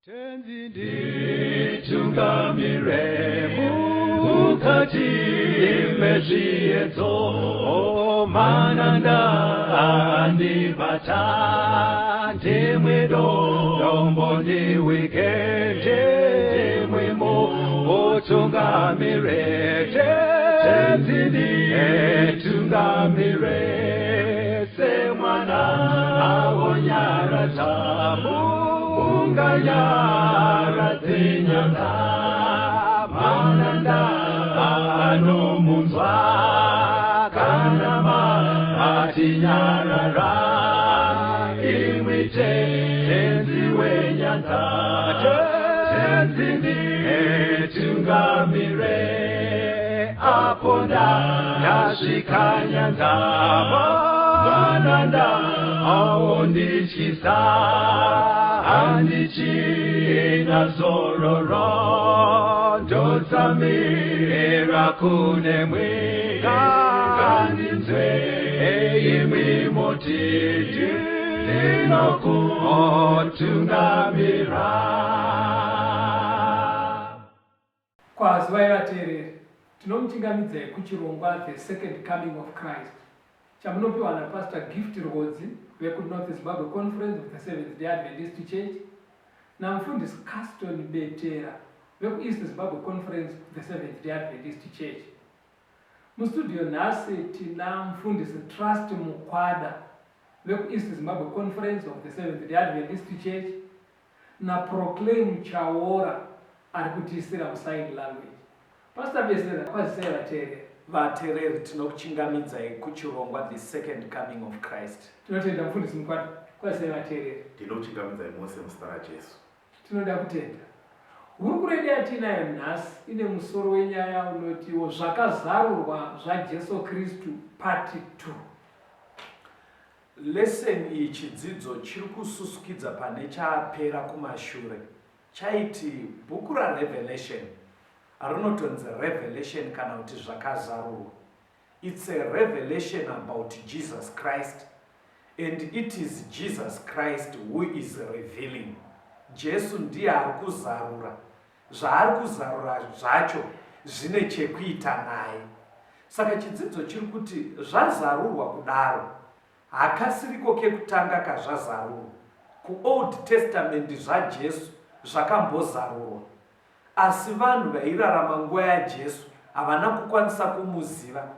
Tenzi nditungamire mukati mezviedzo mananda andibata ndimwedo dombo ndiwikende ndimwemo otungamire tenzi nditungamire semwana awonyaratamu Ungayara tinyanga mananda anomunzwa kanama atinyarara imwite tenzi wenyanza tenzi nditungamire aponda yasvika nyanza mananda aondityisa Andichina zororo Dotsamira kunemwika Kandinzwe eimwi motiti Dinokuotungamira Kwaziwa vateereri tinomuchingamidza kuchirongwa The Second Coming of Christ chamunopiwa naPastor Gift Rodzi veku-North Zimbabwe Conference of the Seventh-day Adventist Church namufundisi Caston Betera veku-East Zimbabwe Conference of the Seventh-day Adventist Church. Mustudio nhasi tina mufundisi Trust Mukwada veku-East Zimbabwe Conference of the Seventh-day Adventist Church na Proclaim Chaora ari kutiisira musign language. Pastor Betera kwazisei vateereri. Vateereri tinokuchingamidzai kuchirongwa The Second Coming of Christ. Tinotenda mufundisi Mukwada kwazisei vateereri. Tinokuchingamidzai mose muzita raJesu. Tinoda kutenda. Hurumende yatinayo nhasi ine musoro wenyaya unotiwo zvakazarurwa zvaJesu Kristu part 2. Lesson iyi chidzidzo chiri kususukidza pane chapera kumashure. Chaiti bhuku raRevelation rinotonzi Revelation kana kuti zvakazarurwa. It's a revelation about Jesus Christ and it is Jesus Christ who is revealing. Jesu ndiye ari kuzarura. Zvaari kuzarura zvacho zvine chekuita naye. Saka chidzidzo chiri kuti zvazarurwa kudaro hakasiriko kekutanga kazvazarurwa. KuOld Testament zvaJesu zvakambozarurwa. Asi vanhu vairarama nguva yaJesu havana kukwanisa kumuziva.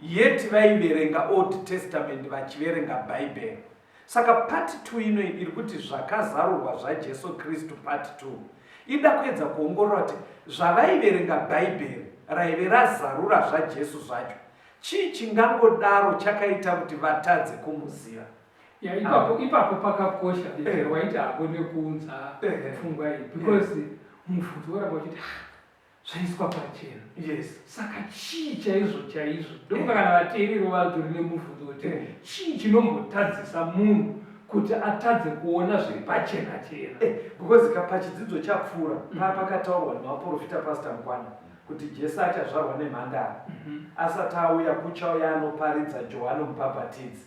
Yeti vaiverenga Old Testament vachiverenga Bible. Saka part 2 ino iri kuti zvakazarurwa zvaJesu Kristu part 2 ida kuedza kuongorora kuti zvavaiverenga Bible raive razarura zvaJesu zvacho chii chingangodaro chakaita kuti vatadze kumuziva. Ipapo pakakosha waiti hakone kuunza pfungwa iyi because mubvunzo oramba uchiti zvaiswa pachena. Yes. Saka chii chaizvo ndokuti kana vateereri vatori nemubvunzo kuti chii chinombotadzisa munhu kuti atadze kuona zviri pachena chena. Because pachidzidzo chapfuura pakataurwa navaprofita Pastor Mukwada kuti Jesu achazvarwa nemhandara asati auya kuchauya anoparidza Johani Mubhabhatidzi.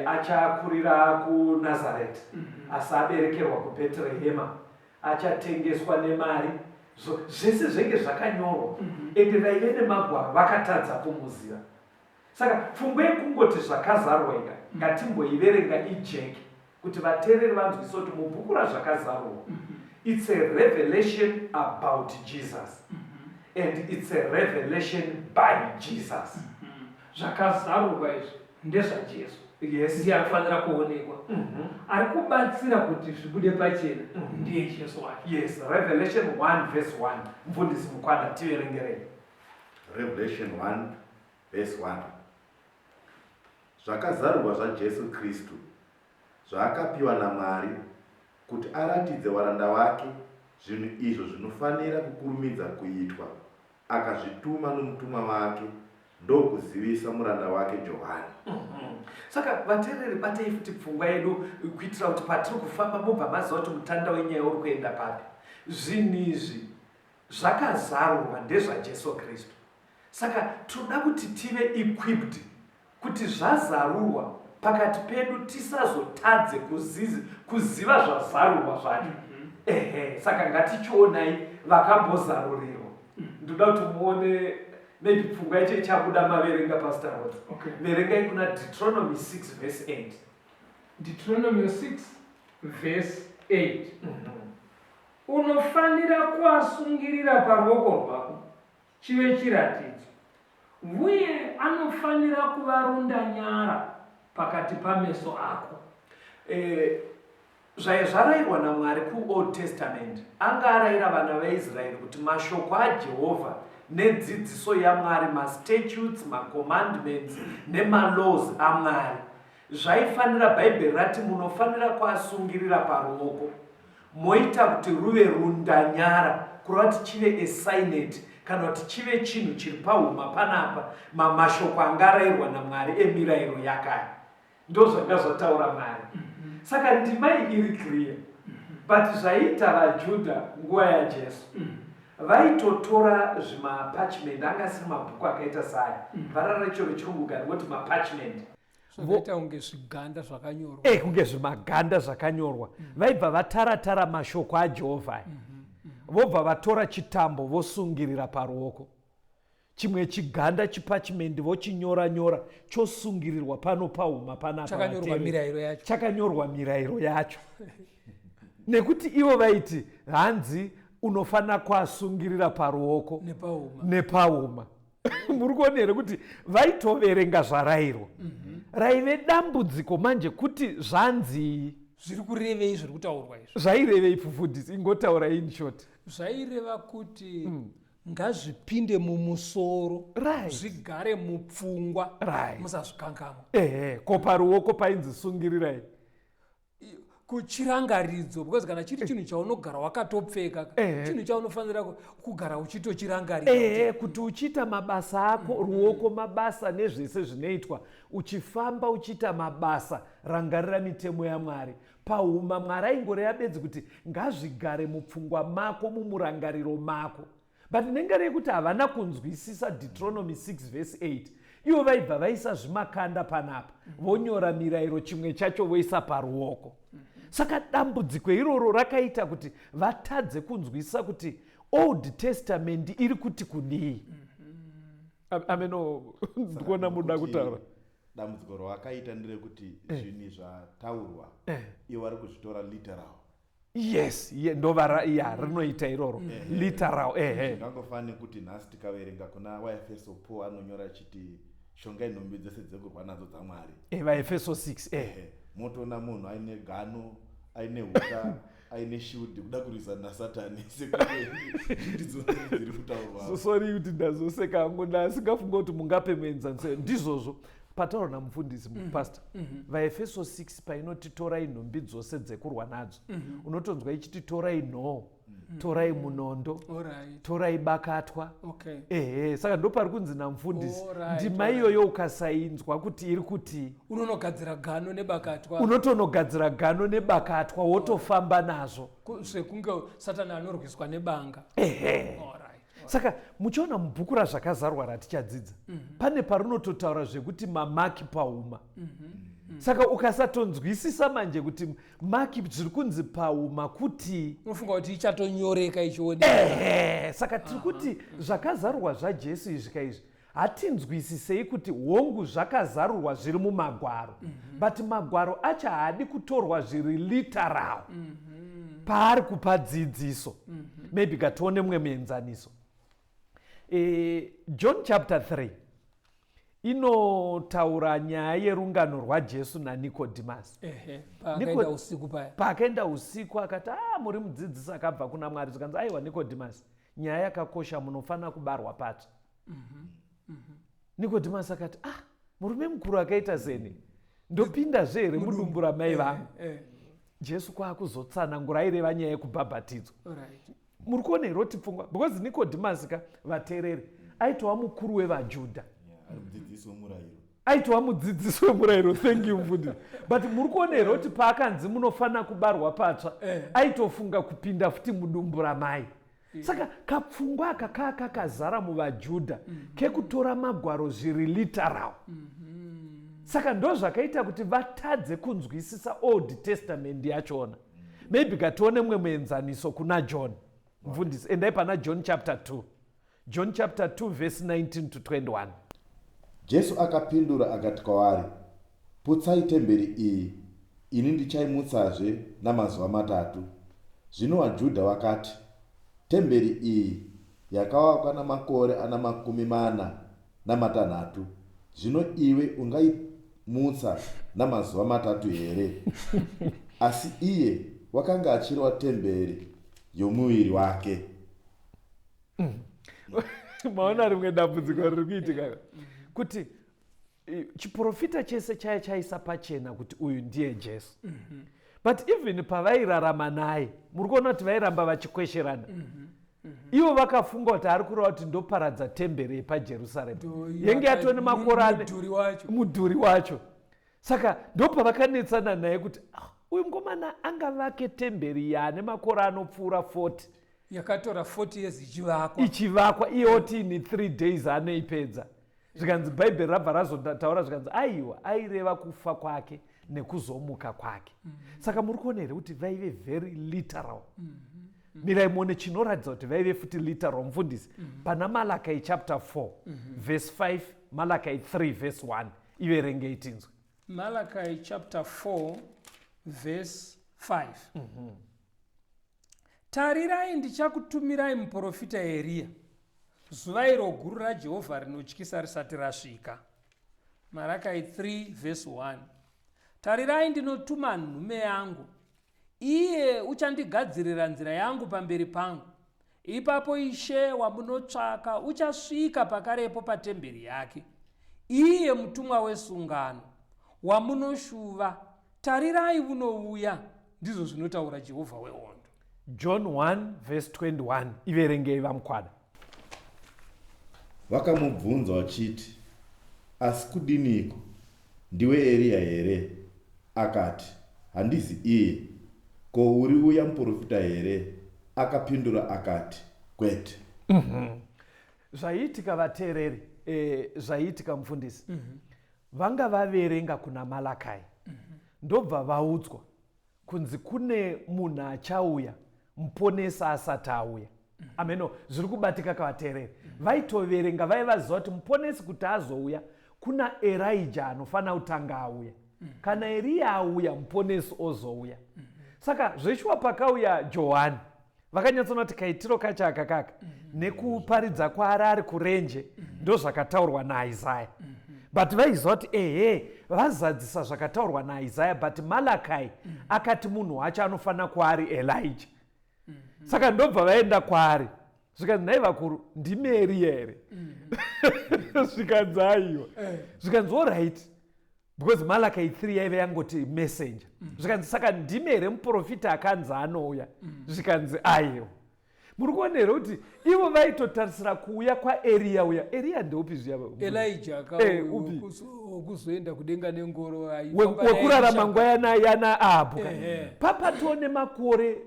Achakurira kuNazareti asi aberekerwa kuBheterehema achatengeswa nemari. Zvese zvenge zvakanyorwa ende vaive nemagwaro vakatadza kumuziva. Saka pfungwa yekungoti zvakazarurwa ika ngatimboiverenga ijeki kuti vateereri vanzwise kuti mubhuku razvakazarurwa it's a revelation about Jesus and it's a revelation by Jesus. Zvakazarurwa izvi ndezvaJesu. Yes. Ndiye anofanira kuonekwa. Ari kubatsira kuti zvibude pachena ndiye Jesu wacho. Yes, Revelation 1 verse 1. Mufundisi Mukwada tiverengerei. Revelation 1 verse 1. Zvakazarurwa zvaJesu Kristu zvaakapiwa naMwari kuti aratidze varanda vake zvinhu izvo zvinofanira kukurumidza kuitwa, akazvituma nomutumwa wake ndokuzivisa muranda wake Johani. Saka vateereri batei futi pfungwa yedu kuitira kuti patiri kufamba mubva maziva kuti mutanda wenyaya uri kuenda papi. Zvinhu izvi zvakazarurwa ndezvaJesu Kristu. Saka toda kuti tive equipped kuti zvazarurwa pakati pedu tisazotadze kuziva zvazarurwa zvacho. Saka ngatichionai vakambozarurirwa. Ndoda kuti muone maybe pfungwa yacho ichabuda maverenga Pastor Rod. Okay. Verengai kuna Deuteronomy 6 verse 8. Deuteronomy 6 verse 8. Unofanira kuasungirira paruoko rwako chive chiratidzo, uye anofanira kuvarunda nyara pakati pameso ako. Zvarayirwa naMwari kuOld Testament anga arayira vana veIsraeri kuti mashoko aJehovha nedzidziso yaMwari, mastatutes, macommandments nemalaws aMwari zvaifanira, Bhaibheri rati munofanira kuasungirira paruoko, moita kuti ruve rundanyara, kureva kuti chive assigned kana kuti chive chinhu chiri pahuma panapa, mashoko anga arayirwa naMwari emirayiro yakaya. Ndo zvanga zvataura Mwari. Saka ndima iri clear. But zvaita vaJudha nguva yaJesu vaitotora zvimapachment, anga siri mabhuku akaita saya, vara racho rechirungu ngoti mapachment, Zvoita unge zviganda zvakanyorwa. kunge zvimaganda zvakanyorwa. Vaibva vatara mashoko aJehovha, vobva vatora chitambo vosungirira paruoko, chimwe chiganda chipachment vochinyora chosungirirwa pano pahuma panapa, Chakanyorwa mirayiro yacho. chakanyorwa mirayiro yacho. Nekuti ivo vaiti hanzi unofanira kuasungirira paruoko nepahuma. Muri kuona here kuti vaitoverenga zvarayirwa. Raive dambudziko manje kuti zvanzi Zviri kurevei zviri kutaurwa izvo? zvairevei pfufundisi? Ingotaura in short. Zvaireva kuti ngazvipinde mumusoro, Right. zvigare mupfungwa, Right. musazvikangamwa. Ko paruoko painzi sungirirai. Kuchirangaridzo, because kana chiri chinhu chaunogara wakatopfeka, chinhu chaunofanira kugara uchitochirangarira. Kuti uchiita mabasa ako, ruoko mabasa nezvese zvinoitwa, uchifamba uchiita mabasa, rangarira mitemo yaMwari. Pahuma Mwari aingoreva bedzi kuti ngazvigare mupfungwa mako, mumurangariro mako. But nengarei kuti havana kunzwisisa Deuteronomy 6 verse 8. Ivo vaibva vaisa zvimakanda panapa, vonyora mirayiro chimwe chacho voisa paruoko. Saka dambudziko iroro rakaita kuti vatadze kunzwisisa kuti Old Testament iri kuti kudii. Ameno, ndikuona muda kutaura. Dambudziko rawakaita nderekuti zvinhu zvataurwa ivo vari kuzvitora literal. Yes, ndovara rinoita iroro. Literal. Zvingangofani kuti nhasi tikaverenga kuna vaEfeso, Paul anonyora achiti shongai nhumbi dzese dzekurwa nadzo dzaMwari. VaEfeso 6. Motoona munhu aine gano, aine huta, aine shield kuda kurwisana naSatani. Ndidzo dziri kutaurwa. Sorry kuti ndazoseka hangu ndasingafunga kuti mungapemenza ndizvozvo. Pataura namufundisi pastor, vaEfeso 6 painoti torai nhumbi dzose dzekurwa nadzo, unotonzwa ichiti torai nhoo, torai munondo, torai bakatwa. Saka ndo pari kunzi namufundisi, ndima iyoyo ukasainzwa kuti iri kuti unonogadzira gano nebakatwa, unotonogadzira gano nebakatwa wotofamba nazvo, sekunge Satani anorwiswa nebanga. Saka muchiona mubhuku razvakazarwa ratichadzidza, pane parinototaura zvekuti mamaki pahuma. Saka ukasatonzwisisa manje kuti maki zviri kunzi pahuma kuti unofunga kuti ichatonyoreka ichioneka. Saka tiri kuti zvakazarwa zvaJesu izvi kaizvi hatinzwisisei kuti hongu zvakazarurwa zviri mumagwaro, but magwaro acho haadi kutorwa zviri literal paari kupa dzidziso. Maybe ngatione mumwe muenzaniso. John chapter 3 inotaura nyaya yerungano rwaJesu naNikodimasi. Paakaenda usiku paya. Paakaenda usiku akati muri mudzidzisi akabva kuna Mwari. Zvikanzi aiwa Nikodimasi, nyaya yakakosha, munofanira kubarwa patsva. Nikodimasi akati murume mukuru akaita seni, ndopindazve here mudumbu ramai vangu? Jesu kwaakuzotsanangura aireva nyaya yekubhabhatidzwa. Muri kuona roti pfungwa, because Nikodimasi vateereri aitova mukuru wevaJudha, aitova mudzidzisi wemurayiro. Thank you mufundisi. But muri kuona roti paakanzi munofanira kubarwa patsva, aitofunga kupinda futi mudumbu ramai. Saka kapfungwa aka kakazara muvaJudha kekutora magwaro zviri literal. Saka ndo zvakaita kuti vatadze kunzwisisa Old Testament yachona. maybe ngatione mumwe muenzaniso kuna John mufundisi. Endai pana John chapter 2. John chapter 2 verse 19 to 21. Jesu akapindura akati kwavari, putsai temberi iyi, ini ndichaimutsazve namazuva 3. Zvino vaJudha vakati, temberi iyi yakavakwa namakore ana 46. Zvino iwe ungaimutsa namazuva 3 here? Asi iye wakanga achireva temberi yomuviri wake. Maona rimwe dambudziko riri kuitika kuti chiprofita chese chaya chaisa pachena kuti uyu ndiye Jesu. But even pavairarama naye muri kuona kuti vairamba vachikwesherana. Ivo vakafunga kuti ari kureva kuti ndoparadza temberi yepaJerusarema yenge yatone makore mudhuri wacho. Saka ndopavakanetsana naye kuti uyu mukomana angavake temberi yaane makore anopfuura 40. Yakatora 40 years ichivakwa iye oti in 3 days anoipedza. Zvikanzi bhaibheri rabva razotaura zvikanzi aiwa aireva kufa kwake nekuzomuka kwake. Saka muri kuona here kuti vaive very literal. Mirai muone chinoratidza kuti vaive futi literal mufundisi. Pana Malachi chapter 4 verse 5, Malachi 3 verse 1. Iverengei tinzwe. Malachi chapter 4 verse 5. Tarirai ndichakutumirai muprofita Eria, zuva iro guru raJehovha rinotyisa risati rasvika. Malachi 3 verse 1. Tarirai ndinotuma nhume yangu, iye uchandigadzirira nzira yangu pamberi pangu. Ipapo Ishe wamunotsvaka uchasvika pakarepo patemberi yake, iye mutumwa wesungano wamunoshuva. Tarirai unouya, ndizvo zvinotaura Jehovha wehondo. John 1 verse 21. Iverengei vamukwada. Vakamubvunza vachiti, asi kudiniko? Ndiwe Eria here? Akati, handisi iye. Ko uri uya muprofita here? Akapindura akati, kwete. Zvaiitika vateereri, zvaiitika mufundisi. Vanga vaverenga kuna Malachi. Ndobva vaudzwa kunzi kune munhu achauya, muponesi asati auya. Ameno, zviri kubatika kavateereri. Vaitoverenga vaivaziva kuti muponesi kuti azouya kuna Elijah anofanira kutanga auya. Kana Eria auya muponesi ozouya. Saka zveshuwa pakauya Johani, vakanyatsona kuti kaitiro kacho akakaka nekuparidza kwaari ari kurenje ndozvakataurwa naIsaya. But vaiziva kuti vazadzisa zvakataurwa naIsaya, but Malachi akati munhu wacho anofanira kuva ari Elijah. Saka ndobva vaenda kwaari. Zvikanzi nhai vakuru, ndimi Eria here? Zvikanzi aiwa. Zvikanzi alright. Because Malachi 3 yaive yangoti messenger. Zvikanzi saka ndimi here muprofita akanzi anouya? Zvikanzi aiwa. Muri kuona here kuti ivo vaitotarisira kuuya kwaEria uya. Eria ndeupi zviya? Elijah kuzoenda kudenga nengoro wekurarama nguva yana Ahabhu. Papatone makore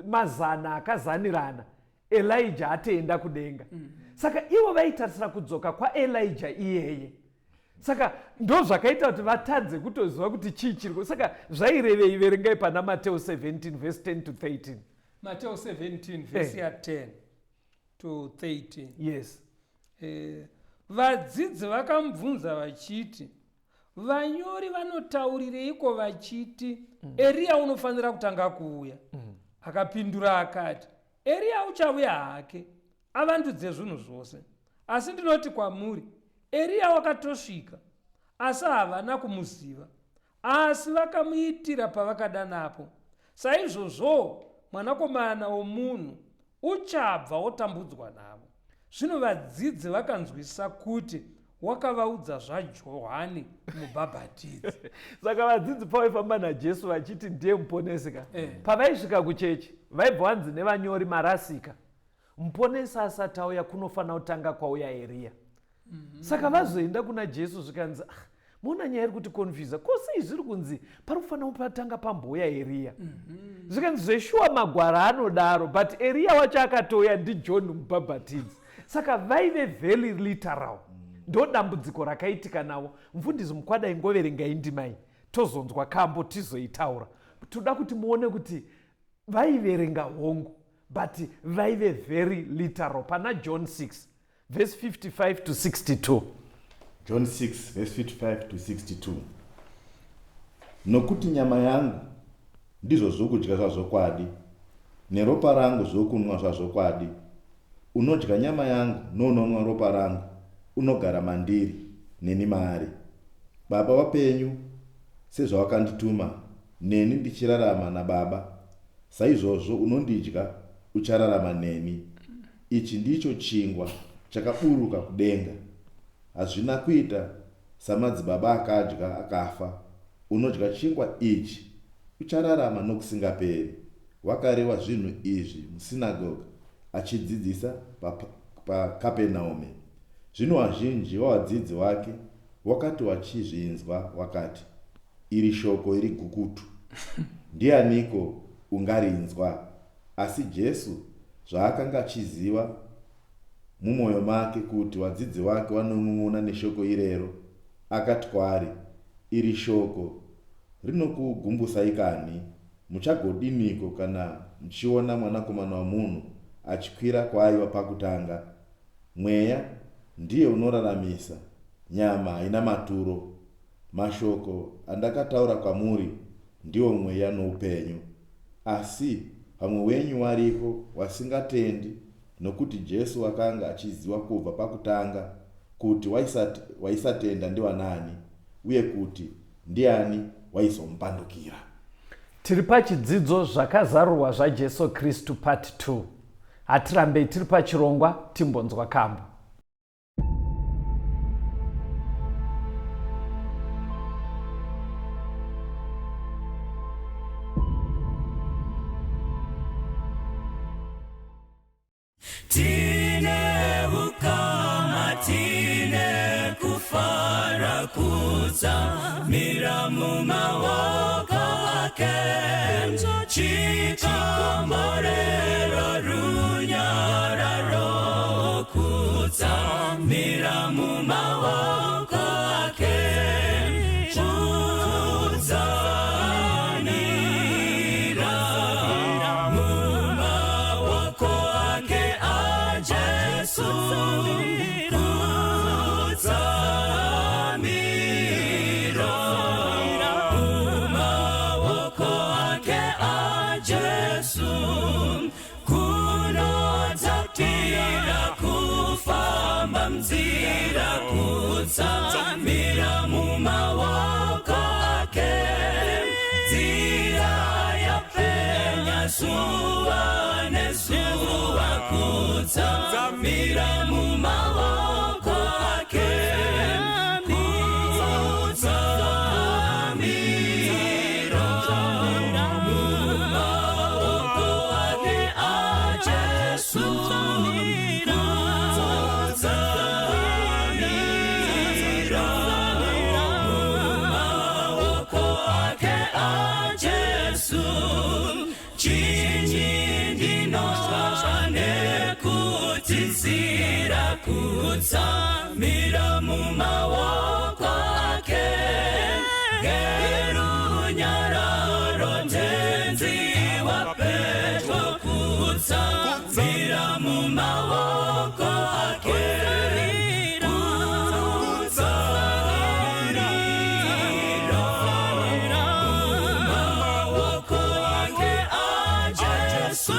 mazana akazanirana Elijah atoenda kudenga. Saka ivo vaitarisira kudzoka kwaElijah iyeye. Saka ndo zvakaita kuti vatadze kutoziva kuti chii chiriko. Saka zvairevei verengai pana Mateo 17 verse 10 to 13. Mateo 17 verse 10 to 13. Yes. Vadzidzi vakamubvunza vachiti, vanyori vanotaurireiko vachiti Eria unofanira kutanga kuuya? Akapindura akati, Eria uchauya hake avandudze zvinhu zvose. Asi ndinoti kwamuri, Eria wakatosvika, asi havana kumuziva, asi vakamuitira pavakadanapo. Saizvozvo mwanakomana womunhu uchabva otambudzwa navo. Zvino vadzidzi vakanzwisisa kuti wakavaudza zvaJohani mubhabhatidzi. Saka vadzidzi pavaifamba naJesu vachiti ndiye muponesi ka. Pavaisvika kuchechi vaibva vanzi nevanyori marasika, muponesi asati auya kunofanira kutanga kwauya Eria. Saka vazoenda kuna Jesu zvikanzi, muona nyaya iri kuti confuse, ko sei zviri kunzi pari kufanira patanga pambouya Eria? Zvikanzi zveshuwa magwara anodaro, but Eria wacho akatouya ndiJohn mubhabhatidzi. Saka vaive very literal. Ndo dambudziko rakaitika navo. Mufundisi mukwada ingoverengai ndima iyi tozonzwa kambo tizoitaura. Toda kuti muone kuti vaiverenga hongu but vaive very literal. Pana John 6 verse 55 to 62. John 6 verse 55 to 62. Nokuti nyama yangu ndizo zvokudya zvazvokwadi, neropa rangu zvokunwa zvazvokwadi. Unodya nyama yangu nononwa ropa rangu unogara mandiri, neni maari. Baba vapenyu sezvawakandituma, neni ndichirarama naBaba, saizvozvo unondidya uchararama neni. Ichi ndicho chingwa chakaburuka kudenga. Hazvina kuita samadzibaba akadya akafa. Unodya chingwa ichi uchararama nokusingaperi. Wakareva zvinhu izvi musinagoge achidzidzisa paKapenaume. Zvino vazhinji vavadzidzi vake wakati wachizvinzwa wakati, iri shoko iri gukutu, ndianiko ungarinzwa? Asi Jesu zvaakanga achiziva mumwoyo make kuti vadzidzi vake vanonun'una neshoko irero, akati kwaari, iri shoko rinokugumbusai kani? Muchagodiniko kana muchiona Mwanakomana waMunhu achikwira kwaaiva pakutanga? Mweya ndiye unoraramisa, nyama haina maturo. Mashoko andakataura kwamuri ndiwo mweya noupenyu. Asi pamwe wenyu wariko wasingatendi, nokuti Jesu akanga achiziva kubva pakutanga kuti waisatenda ndiwanani, uye kuti ndiani waizomupandukira. Tiri pachidzidzo zvakazarurwa zvaJesu Kristu part 2. Hatirambei tiri pachirongwa, timbonzwa kambo. Tine ukama, tine kufara kuza, miramu mawaka ake, chikamorero runyararo kuza, miramu mawaka ake, Mira mumawaka ake, zira ya penya suwa nesuwa kuza. Mira mumawaka ake, kuza. Mira mumawaka ake ajesu. Zira kuza, mira mumawaka ake, geru nyararo tenzi wapetwa kuza, mira mumawaka ake, kuza, mira mumawaka ake ajesu.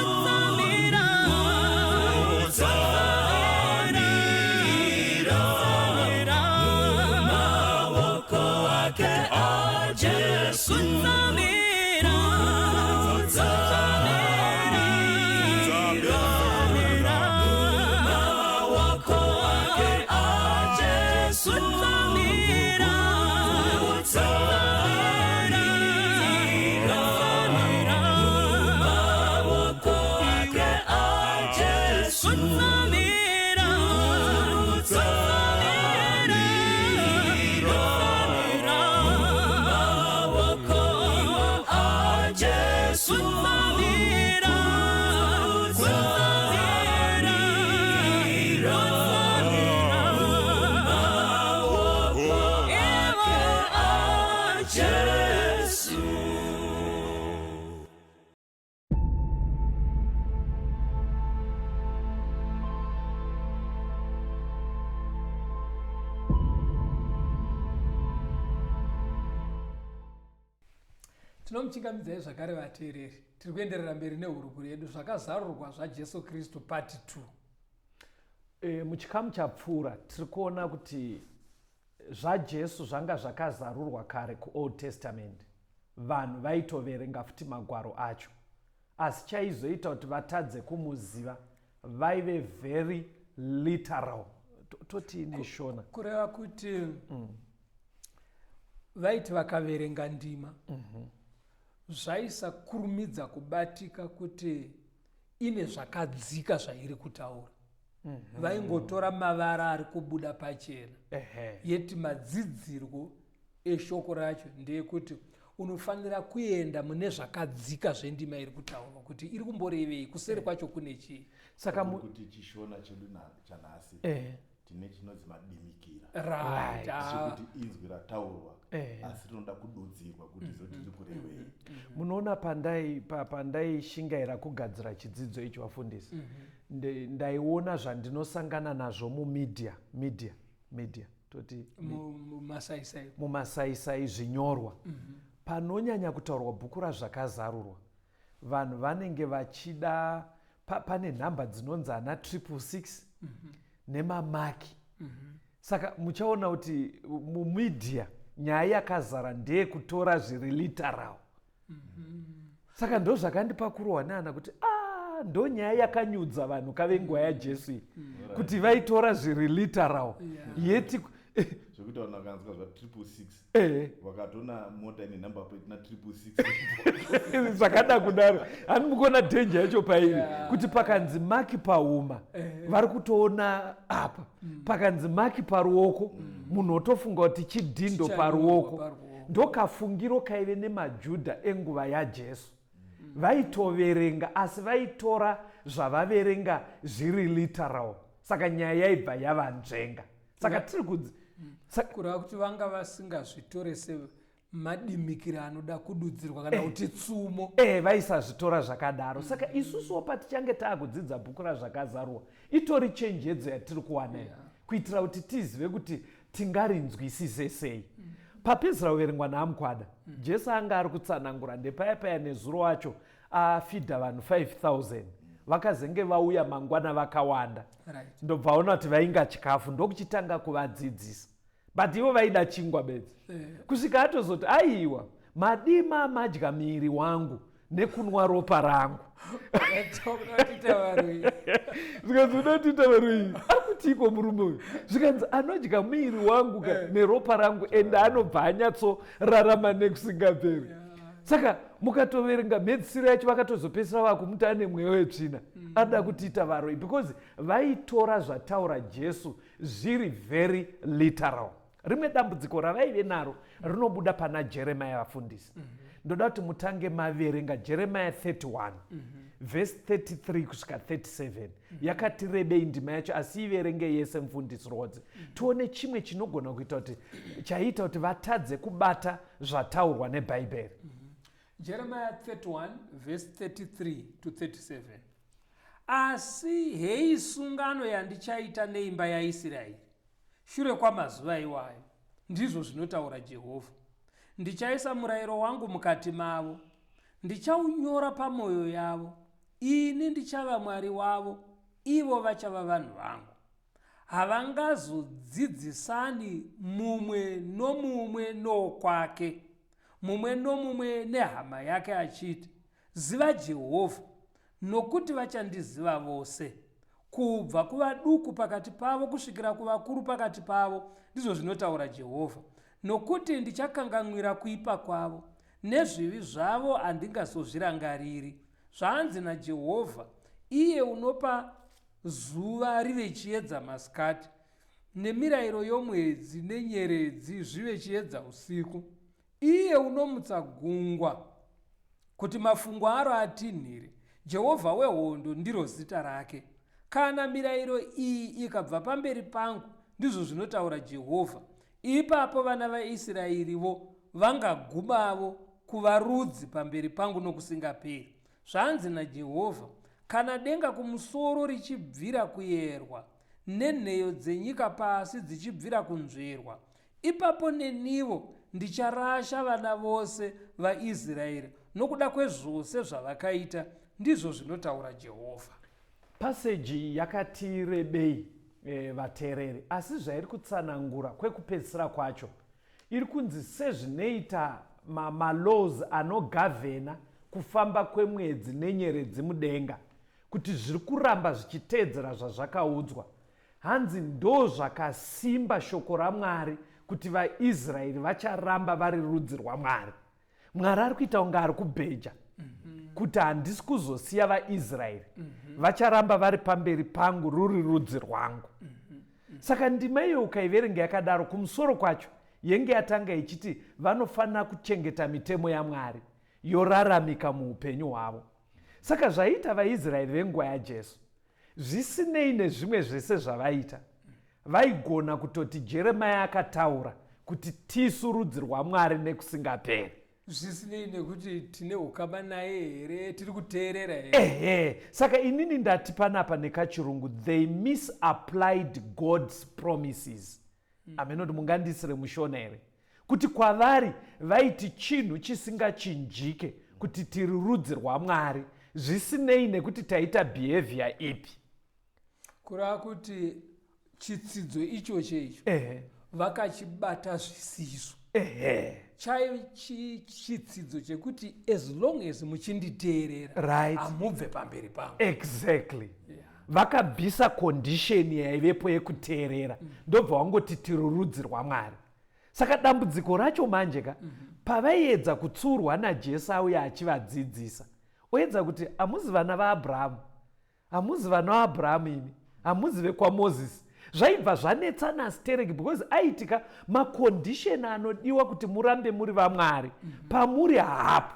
Tinomuchingamidzai zvakare vateereri. Tiri kuenderera mberi nehurukuru yedu zvakazarurwa zvaJesu Kristu part 2. Muchikamu chapfuura tiri kuona kuti zvaJesu zvanga zvakazarurwa kare kuOld Testament. Vanhu vaitoverenga futi magwaro acho, asi chaizoita kuti vatadze kumuziva vaive very literal. Toti neshona kureva kuti vaiti vakaverenga ndima zvaisakurumidza kubatika kuti ine zvakadzika zvairi kutaura. Vaingotora mavara ari kubuda pachena. Yeti madzidzirwo eshoko racho ndeyekuti unofanira kuenda mune zvakadzika zvendima iri kutaurwa kuti iri kumborevei, kuseri kwacho kune chii. Saka kuti chishona chedu chanhasi tine chinonzi madimikira, kuti inzwi rataurwa asi rinoda kududzirwa kuti zoti riri kurevei. Munoona pandaishingaira kugadzira chidzidzo ichi vafundisi, ndaiona zvandinosangana nazvo mumedia toti mumasaisai zvinyorwa. Panonyanya kutaurwa bhuku razvakazarurwa, vanhu vanenge vachida pane nhamba dzinonzi ana 666 nemamaki. Saka muchaona kuti mumedia nyaya yakazara ndeye kutora zviri literal. Saka ndo zvakandipa kurohwa neana kuti ndo nyaya yakanyudza vanhu kavenguva yaJesu iyi, kuti vaitora zviri literal. Yeti zvokuti vanhu vakanzwa zva666 vakatona mota ine namba plate na 666 zvakada kudaro. Hani mukuona dhenja yacho pairi, kuti pakanzi maki pauma vari kutoona apa, pakanzi maki paruoko munhu otofunga kuti chidhindo paruoko. Ndokafungiro kaive nemajudha enguva yaJesu. Vaitoverenga asi vaitora zvavaverenga zviri literal. Saka nyaya yaibva yavanzvenga. Saka tiri kureva kuti vanga vasingazvitore semadimikira anoda kududzirwa kana kuti tsumo. Vaisazvitora zvakadaro. Saka isusuwo patichange taakudzidza bhuku razvakazarurwa, itori chenjedzo yatiri kuwana kuitira kuti tizive kuti tingarinzwisise sei. Papedzera kuverengwa naMukwada, Jesu anga ari kutsanangura ndepaya nezuro wacho afidha vanhu 5,000. Vakazenge vauya mangwana vakawanda. Ndobvaona kuti vainga chikafu ndokuchitanga kuvadzidzisa. But ivo vaida chingwa bedzi. Kusvika atozoti aiwa madima madya miri wangu nekunwa ropa rangu. Zvikanzi unotiita varoi akutiko murume uyu. Zvikanzi anodya miri wangu neropa rangu ende anobva anyatsorarama nekusingaperi. Saka mukatoverenga medzisiro yacho vakatozopedzisira vakumuta ane mweya wetsvina. Ada kutiita varoi because vaitora zvataura Jesu zviri very literal. Rimwe dambudziko ravaive naro rinobuda pana Jeremiah vafundisi. Ndoda kuti mutange maverenga Jeremiah 31 verse 33 kusvika 37. Yakati rebei ndima yacho asi iverenge yese mufundisi rodzi. Tuone chimwe chinogona kuita kuti chaita kuti vatadze kubata zvataurwa neBhaibheri. Jeremiah 31 verse 33 to 37. Asi hei sungano yandichaita neimba yaIsraeri shure kwamazuva iwayo, ndizvo zvinotaura Jehovha. Ndichaisa murayiro wangu mukati mavo, ndichaunyora pamwoyo yavo. Ini ndichava Mwari wavo, ivo vachava vanhu vangu. Havangazodzidzisani mumwe nomumwe nokwake, mumwe nomumwe nehama yake achiti, ziva Jehovha, nokuti vachandiziva vose. Kubva kuvaduku pakati pavo kusvikira kuvakuru pakati pavo, ndizvo zvinotaura Jehovha. Nokuti ndichakanganwira kuipa kwavo, nezvivi zvavo handingazozvirangariri. Zvanzi naJehovha, iye unopa zuva rive chiedza masikati, nemirayiro yomwedzi nenyeredzi zvive chiedza usiku. Iye unomutsa gungwa kuti mafungu aro atinhire. Jehovha wehondo ndiro zita rake. Kana mirayiro iyi ikabva pamberi pangu, ndizvo zvinotaura Jehovha, ipapo vana vaIsraerivo vangagumavo kuva rudzi pamberi pangu nokusingaperi. Zvanzi naJehovha, kana denga kumusoro richibvira kuyerwa, nenheyo dzenyika pasi dzichibvira kunzverwa, ipapo nenivo ndicharasha vana vose vaIsraeri nokuda kwezvose zvavakaita, ndizvo zvinotaura Jehovha. Paseji yakati rebei vateereri, asi zvairi kutsanangura kwekupedzisira kwacho iri kunzi sezvinoita malaws anogavhena kufamba kwemwedzi nenyeredzi mudenga, kuti zviri kuramba zvichiteedzera zvazvakaudzwa. Hanzi ndo zvakasimba shoko raMwari kuti vaIsraeri vacharamba vari rudzi rwaMwari. Mwari ari kuita kunge ari kubheja kuti handisi kuzosiya vaIsraeri, vacharamba vari pamberi pangu ruri rudzi rwangu. Saka ndima iyo ukaiverenga yakadaro, kumusoro kwacho yenge yatanga ichiti vanofanira kuchengeta mitemo yaMwari yoraramika muupenyu hwavo. Saka zvaita vaIsraeri venguva yaJesu, zvisinei nezvimwe zvese zvavaita, vaigona kutoti Jeremia akataura kuti tisu rudzi rwaMwari nekusingaperi. Zvisinei nekuti tine ukama naye here, tiri kuteerera here. Saka inini ndati panapa nekachirungu, they misapplied God's promises. Amenoti mungandisire mushona here, kuti kwavari vaiti chinhu chisingachinjike kuti tiri rudzi rwaMwari, zvisinei nekuti taita behavior ipi. Kurava kuti chitsidzo ichocho vakachibata zvisizvo. Chaive chitsidzo chekuti as long as muchinditeerera, right, hamubve pamberi pangu. Exactly. Vakabvisa condition yaivepo yekuteerera, ndobva wangoti tiri rudzi rwaMwari. Saka dambudziko racho manje pavaiedza kutsurwa naJesu auya achivadzidzisa, oedza kuti hamuzi vana vaAbhurahamu, hamuzi vana vaAbhurahamu imi, hamuzi vekwaMozisi. Zvaibva zvanetsana stereki, because aitika makondisheni anodiwa kuti murambe muri vaMwari pamuri hapo.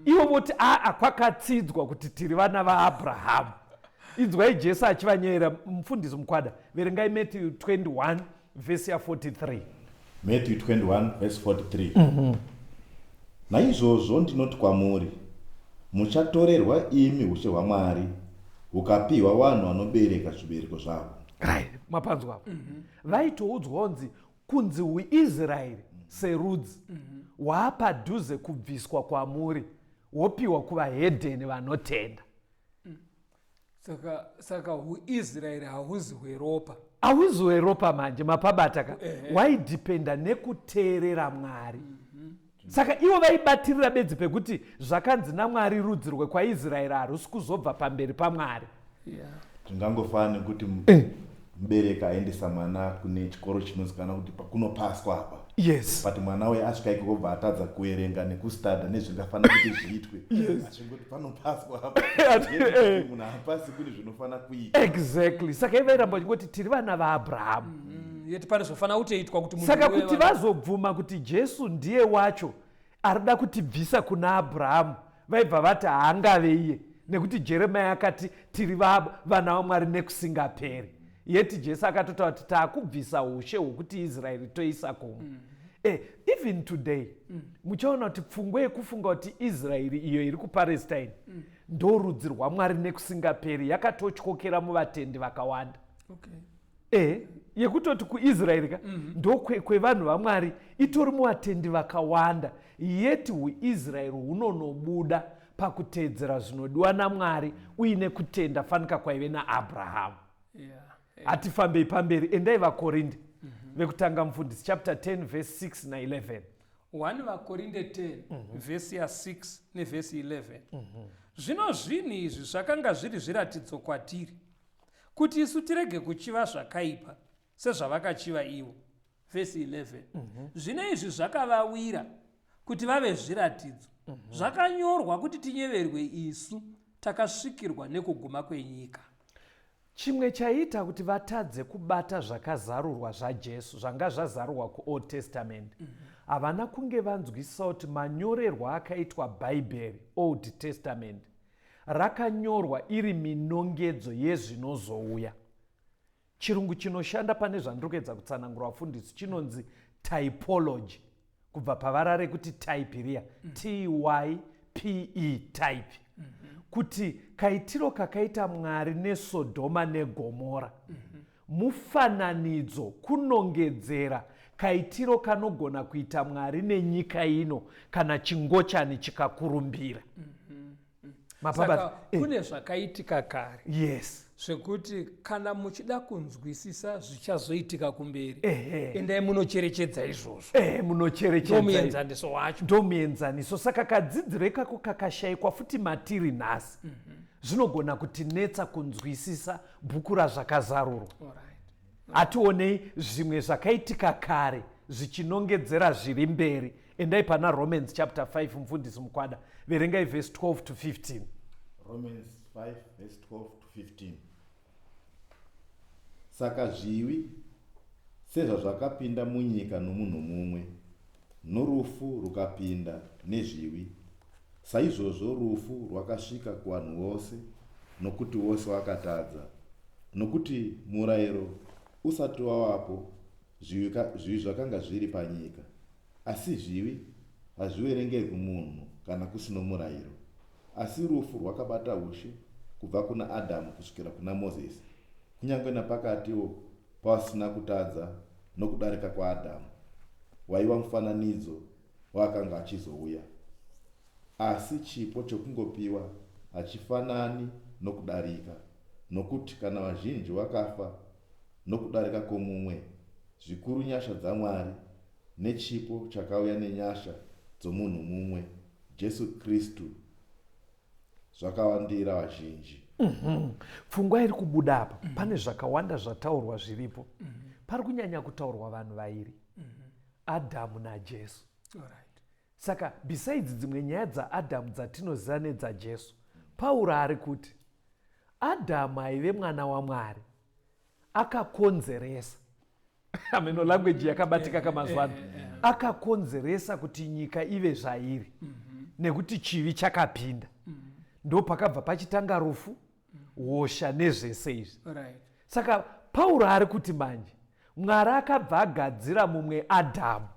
Ivo voti kwakatsidzwa kuti tiri vana vaAbhurahamu. Inzwai Jesu achivanyerera mufundisi mukwada, verengai Matthew 21 verse 43. Matthew 21 verse 43. Naizvozvo ndinoti kwamuri, muchatorerwa imi ushe hwaMwari hukapiwa vanhu vanobereka zvibereko zvavo. Right, mapanzwa apo. Vaitoudzwa kunzi kunzi uIsraeri serudzi hwapadhuze kubviswa kwamuri wopiwa kuvahedheni vanotenda. Saka uIsraeri hauzi hweropa. Hauzi hweropa manje mapabata waidhipenda nekuteerera Mwari. Saka ivo vaibatirira bedzi pekuti zvakanzi naMwari rudzi rwekwaIsraeri harusi kuzobva pamberi paMwari. Zvingangofana kuti mubereki aendesa mwana kune chikoro chinozikanwa kuti kunopaswa apa. Yes. But mwana we asvika ikoko bva atadza kuerenga nekustada nezvingafanira kuti zviitwe. Achingoti panopaswa apa. Munhu hapasi kune zvinofanira kuitwa. Exactly. Saka ivairamba chingoti tiri vana vaAbhurahamu. Yeti pane zvofanira kutoitwa kuti munhu. Saka kuti vazobvuma kuti Jesu ndiye wacho arida kutibvisa kuna Abhurahamu, vaibva vati haangave iye, nekuti Jeremia akati tiri vana vaMwari nekusingaperi. Yeti Jesu akatotaura kuti taakubvisa ushe hwokuti Israeri toisa kumwe. Even today, muchaona kuti pfungwa yekufunga kuti Israeri iyo iri kuPalestine ndo rudzi rwaMwari nekusingaperi yakatotyokera muvatendi vakawanda. Yekutoti kuIsraeri ndo kwevanhu vaMwari itori muvatendi vakawanda, yeti uIsraeri hunonobuda pakuteedzera zvinodiwa naMwari uine kutenda fanika kwaive naAbhurahamu. Hatifambei pamberi, endai vaKorinde vekutanga mufundisi chapter 10 verse 6 na 11. 1 vaKorinde 10 verse 6 neverse 11. Zvino zvinhu izvi zvakanga zviri zviratidzo kwatiri kuti isu tirege kuchiva zvakaipa sezvavakachiva ivo. Verse 11. Zvino izvi zvakavawira kuti vave zviratidzo, zvakanyorwa kuti tinyeverwe isu takasvikirwa nekuguma kwenyika. Chimwe chaita kuti vatadze kubata zvakazarurwa zvaJesu zvanga zvazarurwa kuOld Testament, havana kunge vanzwisisa kuti manyorerwa akaitwa Bhaibheri Old Testament rakanyorwa iri minongedzo yezvinozouya. Chirungu chinoshanda pane zvandinoedza kutsanangura vafundisi chinonzi typology, kubva pavara rekuti type riya, TYPE, type. Kuti kaitiro kakaita Mwari neSodhoma neGomora mufananidzo kunongedzera kaitiro kanogona kuita Mwari nenyika ino kana chingochani chikakurumbira. Saka kune zvakaitika kare. Yes. Zvekuti kana muchida kunzwisisa zvichazoitika kumberi. Endai munocherechedza izvozvo. Munocherechedza. Ndomuenzaniso wacho. Ndomuenzaniso. Saka kadzidziro ikako kakashayikwa futi matiri nhasi. Zvinogona kutinetsa kunzwisisa bhuku razvakazarurwa. Hationei zvimwe zvakaitika kare zvichinongedzera zviri mberi. Endai pana Romans chapter 5 mufundisi Mukwada. Verengai verse 12 to 15. Romans 5 verse 12 to 15. Saka zviwi sezvazvakapinda munyika nomunhu mumwe, norufu rukapinda nezviwi, saizvozvo rufu rwakasvika kuvanhu vose, nokuti vose vakatadza. Nokuti murayiro usati wavapo, zviwi zvakanga zviri panyika. Asi zviwi hazviverengerwi munhu kana kusino murayiro. Asi rufu rwakabata ushe kubva kuna Adhamu kusvikira kuna Mozisi, kunyange napakatiwo pasina kutadza nokudarika kwaAdhamu, waiva mufananidzo waakanga achizouya. Asi chipo chokungopiwa hachifanani nokudarika, nokuti kana vazhinji vakafa nokudarika kwomumwe, zvikuru nyasha dzaMwari nechipo chakauya nenyasha dzomunhu mumwe, Jesu Kristu, zvakawandira vazhinji. Pfungwa iri kubuda apa. Pane zvakawanda zvataurwa zviripo. Pari kunyanya kutaurwa vanhu vairi, Adhamu naJesu. Saka besides dzimwe nyaya dzaAdhamu dzatinoziva nedzaJesu, Pauro ari kuti Adhamu aive mwana waMwari, akakonzeresa ameno language yakabatika kamazuva ano, akakonzeresa kuti nyika ive zvairi, nekuti chivi chakapinda. Ndo pakabva pachitanga rufu, hosha nezvese izvi. Saka Pauro ari kuti manje Mwari akabva agadzira mumwe Adhamu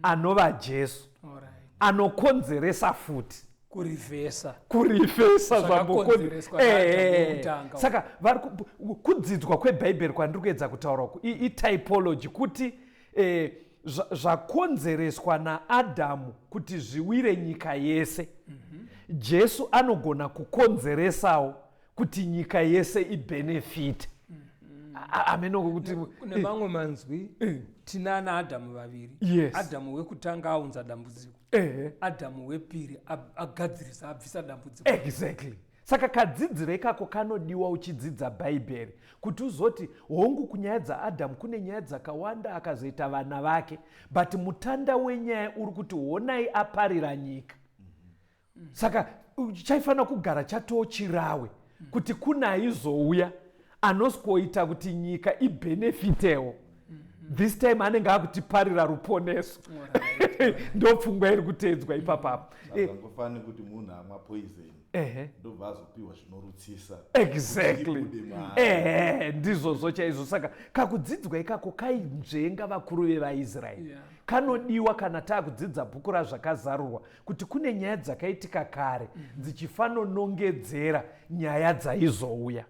anova Jesu, anokonzeresa futi kurifesa saka vari kudzidzwa kwebhaibheri kwandiri kuedza kutaura itypology kuti zvakonzereswa naAdhamu kuti zviwire nyika yese, Jesu anogona kukonzeresawo kuti nyika yese ibhenefite. Ameno kuti kune mamwe manzwi tinana Adhamu vaviri. Yes. Adhamu wekutanga aunza dambudziko. Adhamu wepiri agadzirisa abvisa dambudziko. Exactly. Saka kadzidziro ikako kanodiwa uchidzidza bhaibheri kuti uzoti hongu kunyaya dzaAdhamu kune nyaya dzakawanda akazoita vana vake, but mutanda wenyaya uri kuti honai aparira nyika. Saka chaifanira kugara chatoo chirawe kuti kuna aizouya anosikoita kuti nyika ibhenefitewo. This time anenge akutiparira ruponeso. Ndo pfungwa iri kuteedzwa ipapapo. Ngofanira kuti munhu amwa poison ndobva azopiwa zvinorutsisa. Exactly. Ndizvozvo chaizvo. Saka kakudzidzwa ikako kainzvenga vakuru vevaIsraeri. Kanodiwa kana taakudzidza bhuku razvakazarurwa kuti kune nyaya dzakaitika kare dzichifanonongedzera nyaya dzaizouya.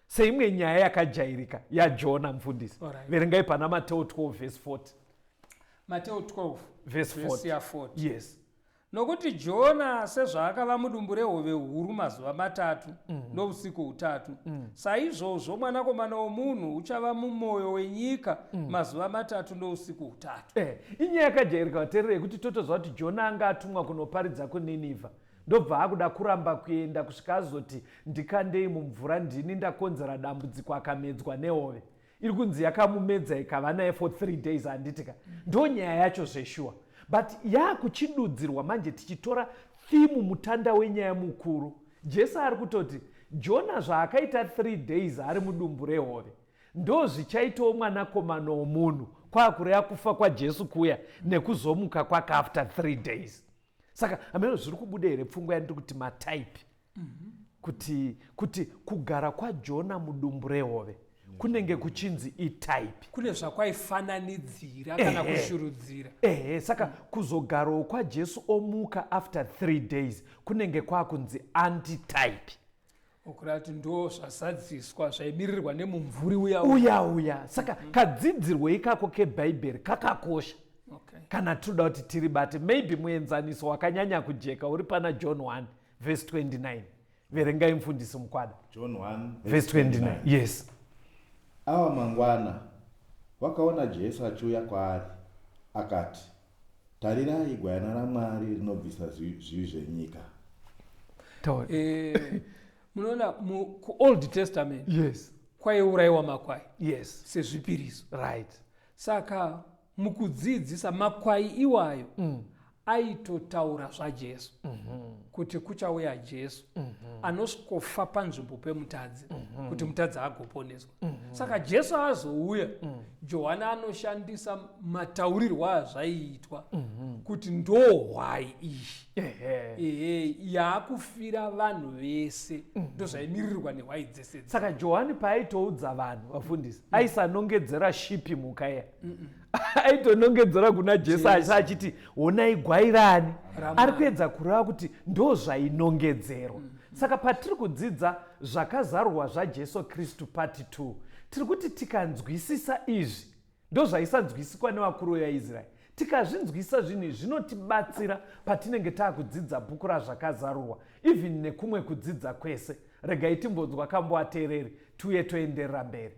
Seimwe nyaya yakajairika yaJona mufundisi. Verengai pana Mateo 12 verse 40. Mateo 12 verse 40. Yes. Nokuti Jona sezvaakava mudumbu rehove huru mazuva matatu nousiku hutatu, saizvozvo mwanakomana womunhu uchava mumwoyo wenyika mazuva matatu nousiku hutatu. Inyaya yakajairika vateereri kuti totoziva kuti Jona anga atumwa kunoparidza kuNinevha. Ndobva akuda kuramba kuenda kusvika azoti ndikandei mumvura ndini ndakonzera dambudziko akamedzwa nehove. Iri kunzi yakamumedza ikava naye for 3 days handitika. Ndo nyaya yacho zveshuwa. But yakuchidudzirwa manje tichitora thimu mutanda wenyaya mukuru. Jesu ari kutoti Jona zvaakaita 3 days ari mudumbu rehove ndo zvichaitawo mwanakomana womunhu kwakureva kufa kwaJesu kuya nekuzomuka kwake after 3 days. Saka ameno zviri kubuda here pfungwa yandiri kuti matype kuti kugara kwaJona mudumbu rehove kunenge kuchinzi itype, kune zvakaifananidzira kana kushurudzira. Saka kuzogarawo kwaJesu omuka after 3 days kunenge kwakunzi antitype. okurati ndo zvasadziswa zvaimirirwa nemumvuri uya saka kadzidzirwo ikako kebhaibheri kakakosha. Kana tinoda kuti tiribate, maybe muenzaniso wakanyanya kujeka uri pana John 1 verse 29. Verengai mufundisi mukwada. John 1 verse 29. Yes. Awa mangwana wakaona Jesu achiuya kwaari akati, tarirai gwayana raMwari rinobvisa zvivi zvenyika. Munoona kuOld Testament, yes, kwaiurayiwa makwai, yes, sezvipiriso, right. Saka mukudzidzisa makwai iwayo aitotaura zvaJesu, kuti kuchauya Jesu anosvikofa panzvimbo pemutadzi, kuti mutadzi agoponeswa. Saka Jesu azouya, Johana anoshandisa mataurirwo azvaiitwa kuti ndo hwai iyi yaakufira vanhu vese, ndo zvaimirirwa nehwai dzese. Saka Johani paaitoudza vanhu, vafundisi, aisanongedzera shipi mukaya, aitonongedzera kuna Jesu achiti onai gwai rani. Ari kuedza kureva kuti ndo zvainongedzerwa. Saka patiri kudzidza zvakazarurwa zvaJesu Kristu part 2, tiri kuti tikanzwisisa izvi, ndo zvaisanzwisikwa nevakuru veIsraeri. Tikazvinzwisisa zvinhu zvinotibatsira patinenge taakudzidza bhuku razvakazarurwa, even nekumwe kudzidza kwese. Regai timbonzwa kamboateereri tiuye toenderera mberi.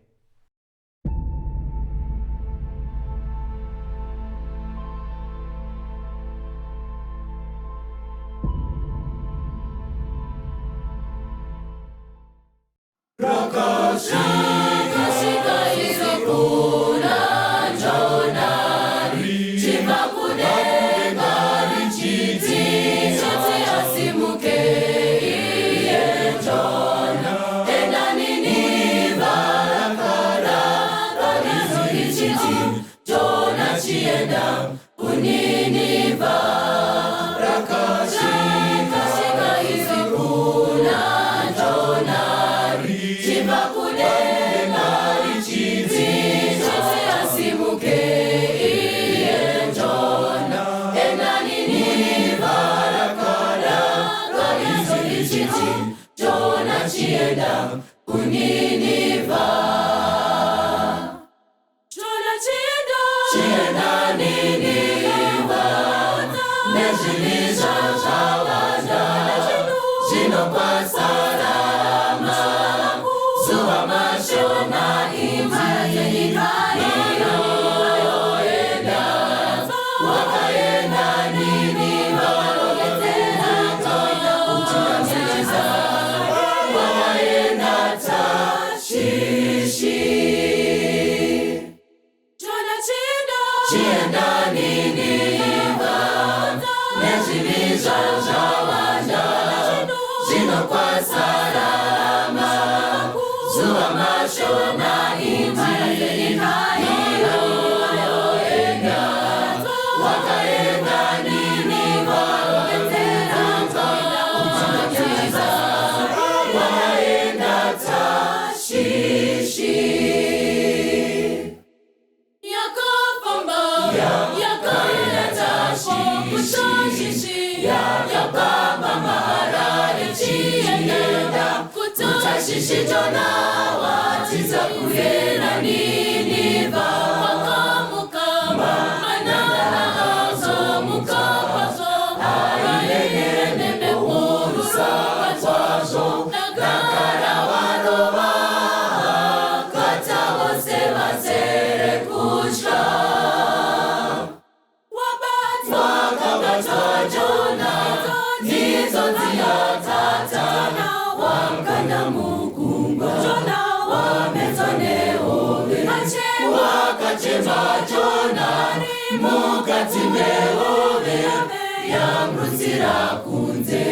Mukati mehove yamrutsira kunze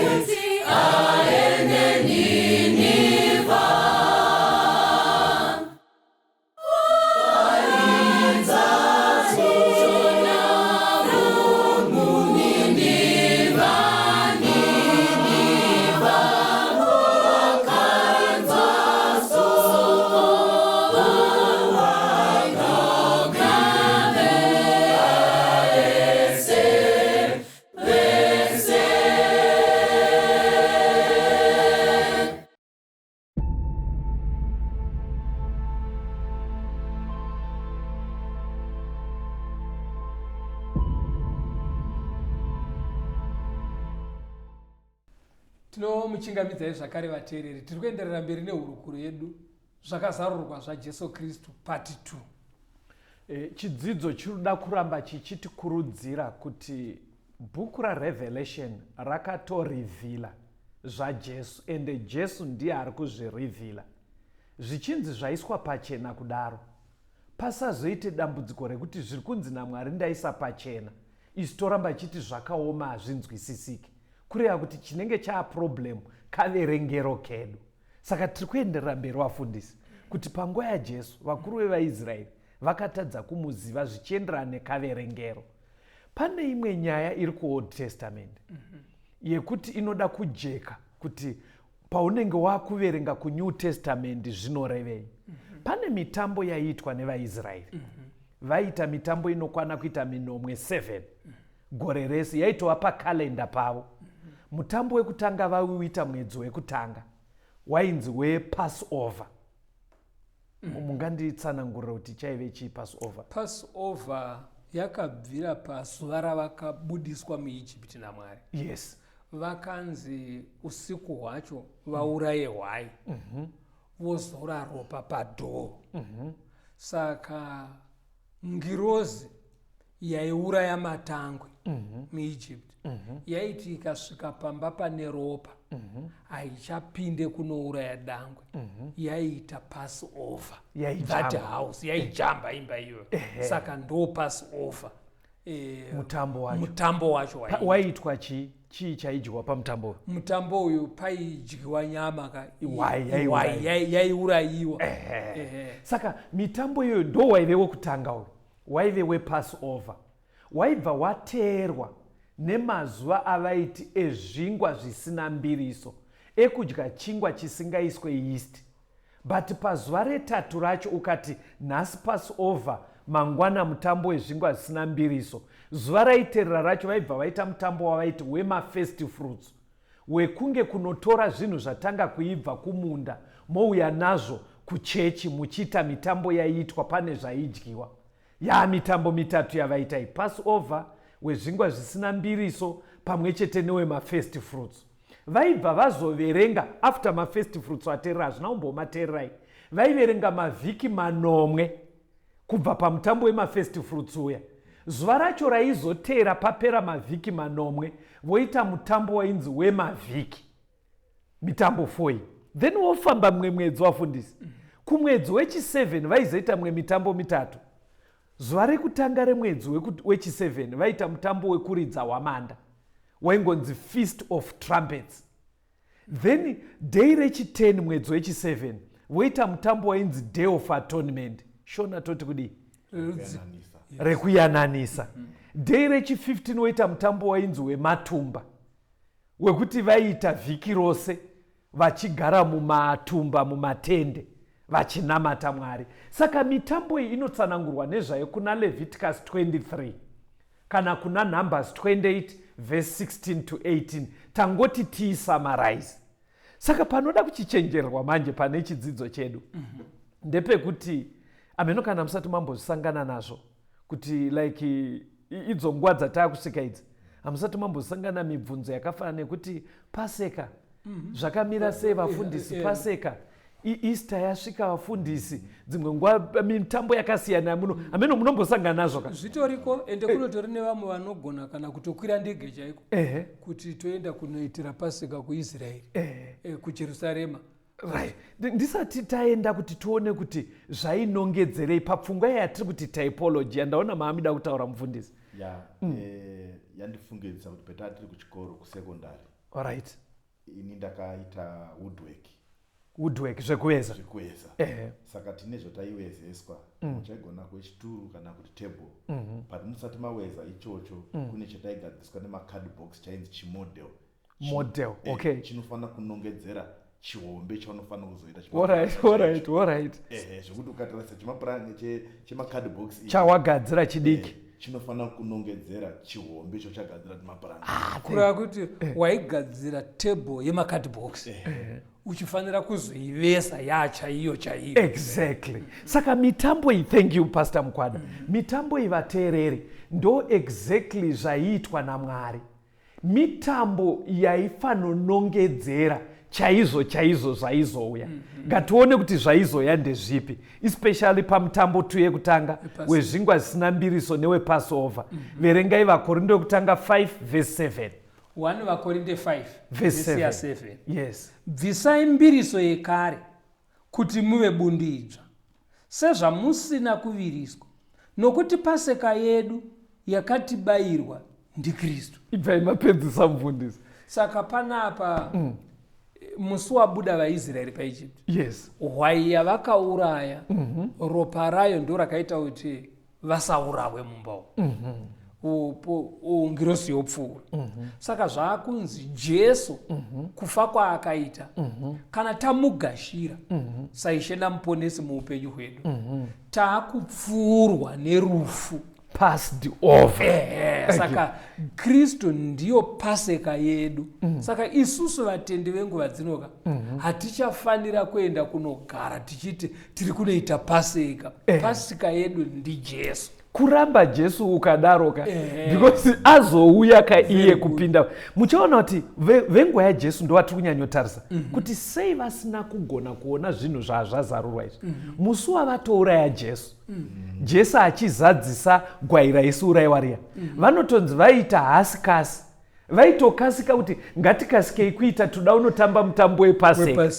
tinomuchingamidzai zvakare vateereri. Tiri kuenderera mberi nehurukuro yedu zvakazarurwa zvajesu kristu part 2. Chidzidzo chinoda kuramba chichitikurudzira kuti bhuku raRevelation rakatorivhila zvajesu, ende jesu ndiye ari kuzvirivhila. Zvichinzi zvaiswa pachena kudaro, pasazoite dambudziko rekuti zviri kunzi naMwari ndaisa pachena, isi toramba chiti zvakaoma hazvinzwisisiki, kureva kuti chinenge chaaproblemu kaverengero kedu. Saka tiri kuenderera mberi vafundisi kuti panguva yajesu vakuru vevaIsraeri vakatadza kumuziva zvichienderana nekaverengero. Pane imwe nyaya iri kuOld Testament yekuti inoda kujeka kuti paunenge wakuverenga kuNew Testament zvinorevei. Pane mitambo yaiitwa nevaIsraeri. Vaita mitambo inokwana kuita 7 gore rese, yaitova pakalenda pavo. Mutambo wekutanga vauita mwedzi wekutanga wainzi wePassover. Munganditsanangurira kuti chaive chii Passover? Passover yakabvira pazuva ravakabudiswa muIjipiti naMwari. Yes. Vakanzi usiku hwacho vauraye hwai, vozora ropa padhoo. Saka ngirozi yaiuraya matangwe muIjipiti yaiti ikasvika pamba pane ropa haichapinde kunouraya dangwe, yaiita Passover. That house yaijamba imba iyo. Saka ndo Passover mutambo wacho waitwa chii chaidyiwa pamutambo? Mutambo uyu paidyiwa nyama yaiurayiwa. Saka mitambo iyoyo ndo waive wekutanga uyu, waive wePassover. Waibva wateerwa nemazuva avaiti ezvingwa zvisina mbiriso, ekudya chingwa chisingaiswe yeast. But pazuva retatu racho ukati nhasi Passover, mangwana mutambo wezvingwa zvisina mbiriso. Zuva raiterera racho vaibva vaita mutambo wavaiti wemafirst fruits, wekunge kunotora zvinhu zvatanga kuibva kumunda mouya nazvo kuchechi muchiita mitambo yaiitwa pane zvaidyiwa. Mitambo mitatu yavaitai: Passover, wezvingwa zvisina mbiriso pamwe chete newemafirst fruits. Vaibva vazoverenga after mafirst fruits aterera, hazvina kumbomatererai, vaiverenga mavhiki 9 kubva pamutambo wemafirst fruits uya. Zuva racho raizotera papera mavhiki 9 voita mutambo wainzi wemavhiki, mitambo 4. Then wofamba mumwe mwedzi wafundisi. Kumwedzi wechi7 vaizoita mumwe mitambo 3. Zuva rekutanga remwedzi wechi7 vaita mutambo wekuridza hwamanda waingonzi Feast of Trumpets. Then day rechi10 mwedzi wechi7 voita mutambo wainzi Day of Atonement. Shona toti kudii? Rekuyananisa. Day rechi15 voita mutambo wainzi wematumba, wekuti vaiita vhiki rose vachigara mumatumba mumatende vachinamata Mwari. Saka mitambo iyi inotsanangurwa nezvayo kuna Leviticus 23 kana kuna Numbers 28 verse 16 to 18. Tangoti tiisummarize. Saka panoda kuchichenjerwa manje pane chidzidzo chedu ndepekuti ameno kana musati mambozvisangana nazvo kuti like idzo nguva dzataakusvika idzi hamusati mambozvisangana mibvunzo yakafanana nekuti Paseka zvakamira sei vafundisi? Paseka Easter yasvika vafundisi, dzimwe nguva mitambo yakasiyana ameno munombosangana nazvo ka? Zvitoriko, ende kunotori nevamwe vanogona kana kutokwira ndege chaiko kuti toenda kunoitira Paseka kuIsraeri kuJerusarema. Right. Ndisati taenda kuti tuone kuti zvainongedzerei papfungwa yatiri kuti typology yandaona maamida kutaura mufundisi. Yandifungidzisa kuti peta tiri kuchikoro kusekondari. Alright. Ini ndakaita woodwork zvekuveza. Saka tine zvotaivezeswa, chaigona kwechituru kana kuti table. But musati maweza ichocho kune chataigadziswa nemacardbox chainzi chimodel. Okay. Chinofanira kunongedzera chihombe chaunofanira kuzoita. Alright. Zvekuti ukatarisa chimapurani chemacardbox chawagadzira chidiki chinofanira kunongedzera chihombe chauchagadzira mapurani. Kureva kuti waigadzira table yemacardbox uchifanira kuzoivesa yachaiyo chaiyo. Exactly. Saka mitambo iyi, thank you Pastor Mukwada, mitambo iyi vateereri ndo exactly zvaiitwa naMwari. mitambo yaifanonongedzera chaizvo zvaizouya. Ngatione kuti zvaizoya ndezvipi, especially pamutambo 2 yekutanga wezvingwa zvisina mbiriso newepassover. Verengai vakorinde wekutanga 5 verse 7. 1 Vakorinde 5 verse 7. Yes. Bvisai mbiriso yekare kuti muve bundi idzva, sezvamusina kuviriswa, nokuti paseka yedu yakatibayirwa ndiKristu. Ibvai mapedzisa mufundisi. Saka panapa musi wabuda vaIsraeri paIjipti. Yes. Hwai yavakauraya ropa rayo ndo rakaita kuti vasaurawe mumba ungirosi yopfuura. Saka zvaakunzi Jesu kufa kwaakaita kana tamugashira saishe namuponesi muupenyu hwedu taakupfuurwa nerufu, passed over. Saka Kristu ndiyo paseka yedu. Saka isusu vatendi venguva dzinoka hatichafanira kuenda kunogara tichiti tiri kunoita paseka. Paseka yedu ndi Jesu. Kuramba Jesu ukadaroka because azouya kaiye kupinda. Muchaona kuti venguva yaJesu ndo vatiri kunyanyotarisa kuti sei vasina kugona kuona zvinhu zvazvazarurwa izvi. Musi wavatouraya Jesu, Jesu achizadzisa gwai raisiurayiwa riya, vanotonzi vaita hasikasi, vaitokasika kuti ngatikasike kuita toda unotamba mutambo wepaseka.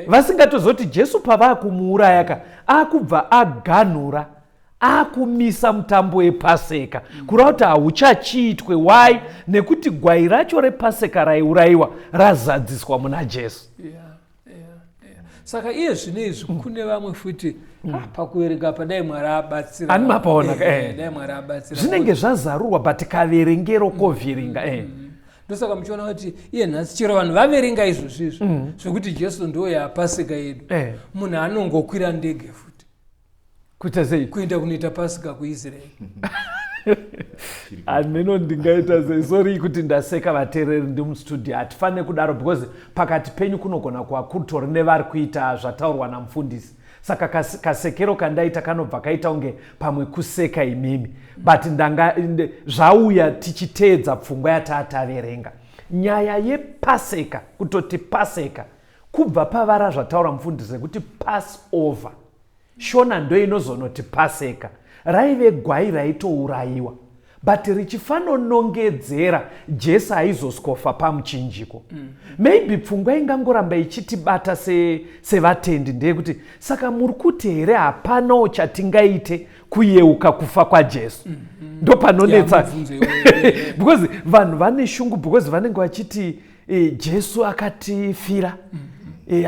Vasingatozoti Jesu pavakumuuraya akubva aganhura akumisa mutambo wepaseka kureva kuti hauchachiitwe. Why? Nekuti gwai racho repaseka raiurayiwa razadziswa muna Jesu. Saka iye zvino izvi kune vamwe futi pakuverenga padai Mwari abatsira. Ani mapaona dai Mwari abatsira. Zvinenge zvazarurwa but kaverengero kovhiringa. Ndosaka muchiona kuti iye nhasi chero vanhu vaverenga izvozvizvo zvokuti Jesu ndo yapaseka yedu, munhu anongokwira ndege futi kuita sei kuenda kunoita pasika kuIsraeri. Ameno ndingaita sei, sorry kuti ndaseka vateereri ndi mustudio, hatifanire kudaro because pakati penyu kunogona kuva kutori nevari kuita zvataurwa namufundisi. Saka kasekero kandaita kanobva kaita unge pamwe kuseka imimi, but zvauya tichiteedza pfungwa yataverenga. Nyaya yepaseka, kutoti paseka kubva pavara zvataura mufundisi kuti Passover, shona ndo inozonoti paseka, raive gwai raitourayiwa but richifanonongedzera Jesu aizoskofa pamuchinjiko. Maybe pfungwa ingangoramba ichitibata sevatendi ndeyekuti saka muri kuti here hapanawo chatingaite kuyeuka kufa kwaJesu. Ndo panonetsa because vanhu vane shungu because vanenge vachiti Jesu akatifira,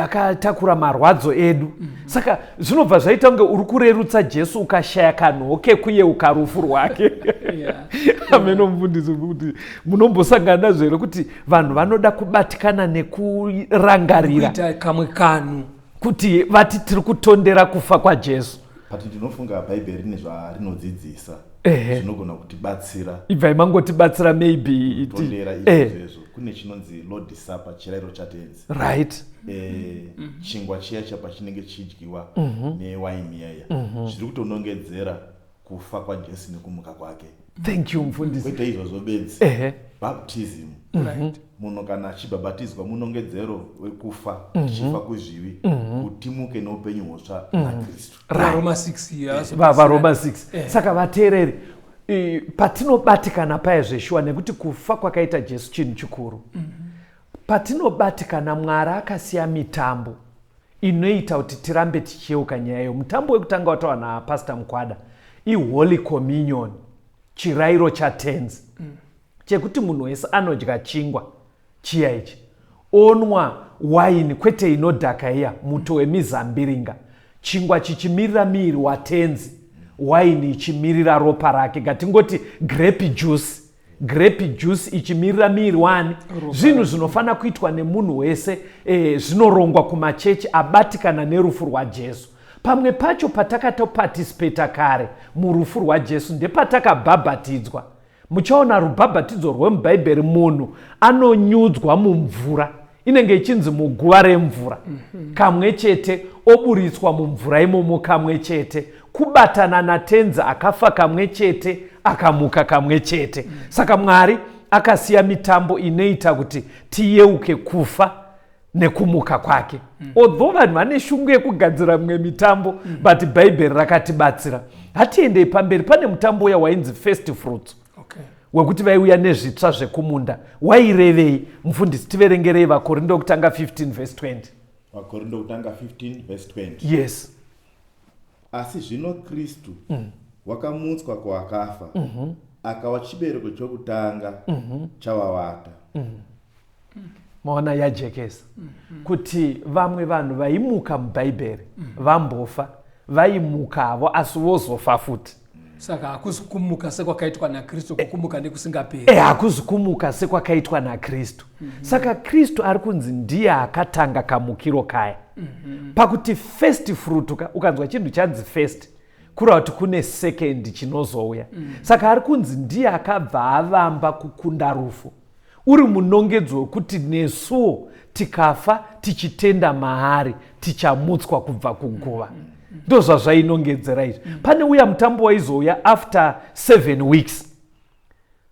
akatakura marwadzo edu. Saka zvinobva zvaita kunge uri kurerutsa Jesu ukashaya kanhu kekuyeuka rufu rwake. Ameno mufundisi kuti munombosangana nazvo here kuti vanhu vanoda kubatikana nekurangarira kuita kamwe kanhu kuti vati tiri kutondera kufa kwaJesu. But ndinofunga Bhaibheri nezvarinodzidzisa zvinogona kutibatsira. Ibvai mangotibatsira maybe tondera izvezvo. Kune chinonzi Lord Supper, chirayiro chatenzi. Right. Chingwa chiya chapachinenge chidyiwa newaini yaya zviri kutonongedzera kufa kwaJesu nekumuka kwake. Thank you mufundisi. Kwete izvozvo bedzi. Baptism. Munhu kana achibhabhatidzwa munongedzero wekufa, chifa kuzvivi, kutimuke noupenyu husva naKristu. Roma 6. Varoma 6. Saka vateereri, patinobatikana paizveshuwa nekuti kufa kwakaita Jesu chinhu chikuru. Patinobatikana Mwari akasiya mitambo inoita kuti tirambe tichiyeuka nyayo. Mutambo wekutanga wataura naPastor Mukwada iHoly Communion, chirayiro chatenzi chekuti munhu wese anodya chingwa chiya ichi, onwa waini kwete inodhaka iya, muto wemizambiringa, chingwa chichimirira miri watenzi, waini ichimirira ropa rake. Ngatingoti grape juice ichimirira miri wani. Zvinhu zvinofana kuitwa nemunhu wese zvinorongwa kumachechi abatikana nerufu rwaJesu. Pamwe pacho patakatopatisipeta kare murufu rwaJesu ndepatakabhabhatidzwa. Muchaona rubhabhatidzo rwemubhaibheri, munhu anonyudzwa mumvura, inenge ichinzi muguva remvura, kamwe chete, oburitswa mumvura imomo kamwe chete, kubatana natenzi akafa kamwe chete, akamuka kamwe chete. Saka Mwari akasiya mitambo inoita kuti tiyeuke kufa nekumuka kwake. Although vanhu vane shungu yekugadzira mimwe mitambo, but bhaibheri rakatibatsira. Hatiendei pamberi, pane mutambo uya wainzi first fruits. Wekuti vaiuya nezvitsva zvekumunda. Wairevei mufundisi? Tiverengerei Vakorinto kutanga 15 verse 20. Vakorinto kutanga 15 verse 20. Yes. Asi zvino Kristu wakamutswa kwakafa, akawa chibereko chokutanga chavavata. Maona yajekesa kuti vamwe vanhu vaimuka mubhaibheri vambofa, vaimukavo asi vozofa futi. Saka hakuzi kumuka sekwakaitwa naKristu, kukumuka nekusingaperi. Hakuzi kumuka sekwakaitwa naKristu. Saka Kristu ari kunzi ndiye akatanga kamukiro kaya. Pakuti first fruit, ukanzwa chinhu chanzi first, kureva kuti kune second chinozouya. Saka ari kunzi ndiye akabva avamba kukunda rufu. Uri munongedzo wekuti nesuwo tikafa tichitenda maari tichamutswa kubva kuguva. Ndo zvazvainongedzera izvi. Pane uya mutambo waizouya after 7 weeks.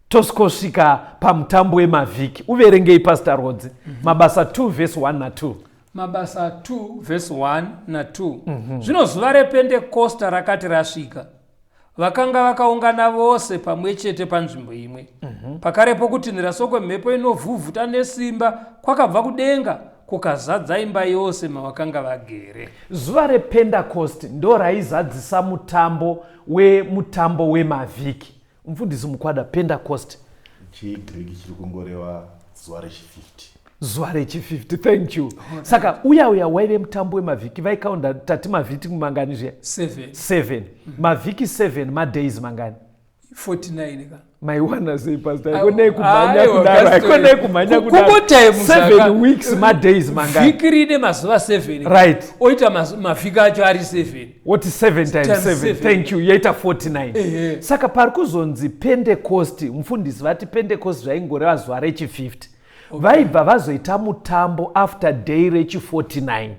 Tosvika pamutambo wemavhiki. Uverengei Pastor Rodzi. Mabasa 2 verse 1 na 2. Mabasa 2 verse 1 na 2. Zvino zuva rePentekosta rakati rasvika, vakanga vakaungana vose pamwe chete panzvimbo imwe. Pakarepo kutinhira sokwemhepo inovhuvhuta nesimba kwakabva kudenga kukazadza imba yose mavakanga vagere. Zuva rePentekosti ndo raizadzisa mutambo wemavhiki. Mufundisi Mukwada, Pentecost chiGriki chiri kungoreva zuva rechi50. Zuva rechi50, thank you. Saka uya waive mutambo wemavhiki vaikaunda tati mavhiki mangani zviya? 7. Mavhiki 7 madays mangani? 49 ka. Maiwana sei pastor? Konei kumhanya kudaro, konei kumhanya kudaro. 7 weeks madays mangani? Vhiki rine mazuva 7. Right. Oita mavhiki acho ari 7. What is 7 times 7? Thank you. Yaita 49. Saka pari kuzonzi Pentecost, mufundisi vati Pentecost zvaingoreva zuva rechi50. Vaibva vazoita mutambo after day rechi49.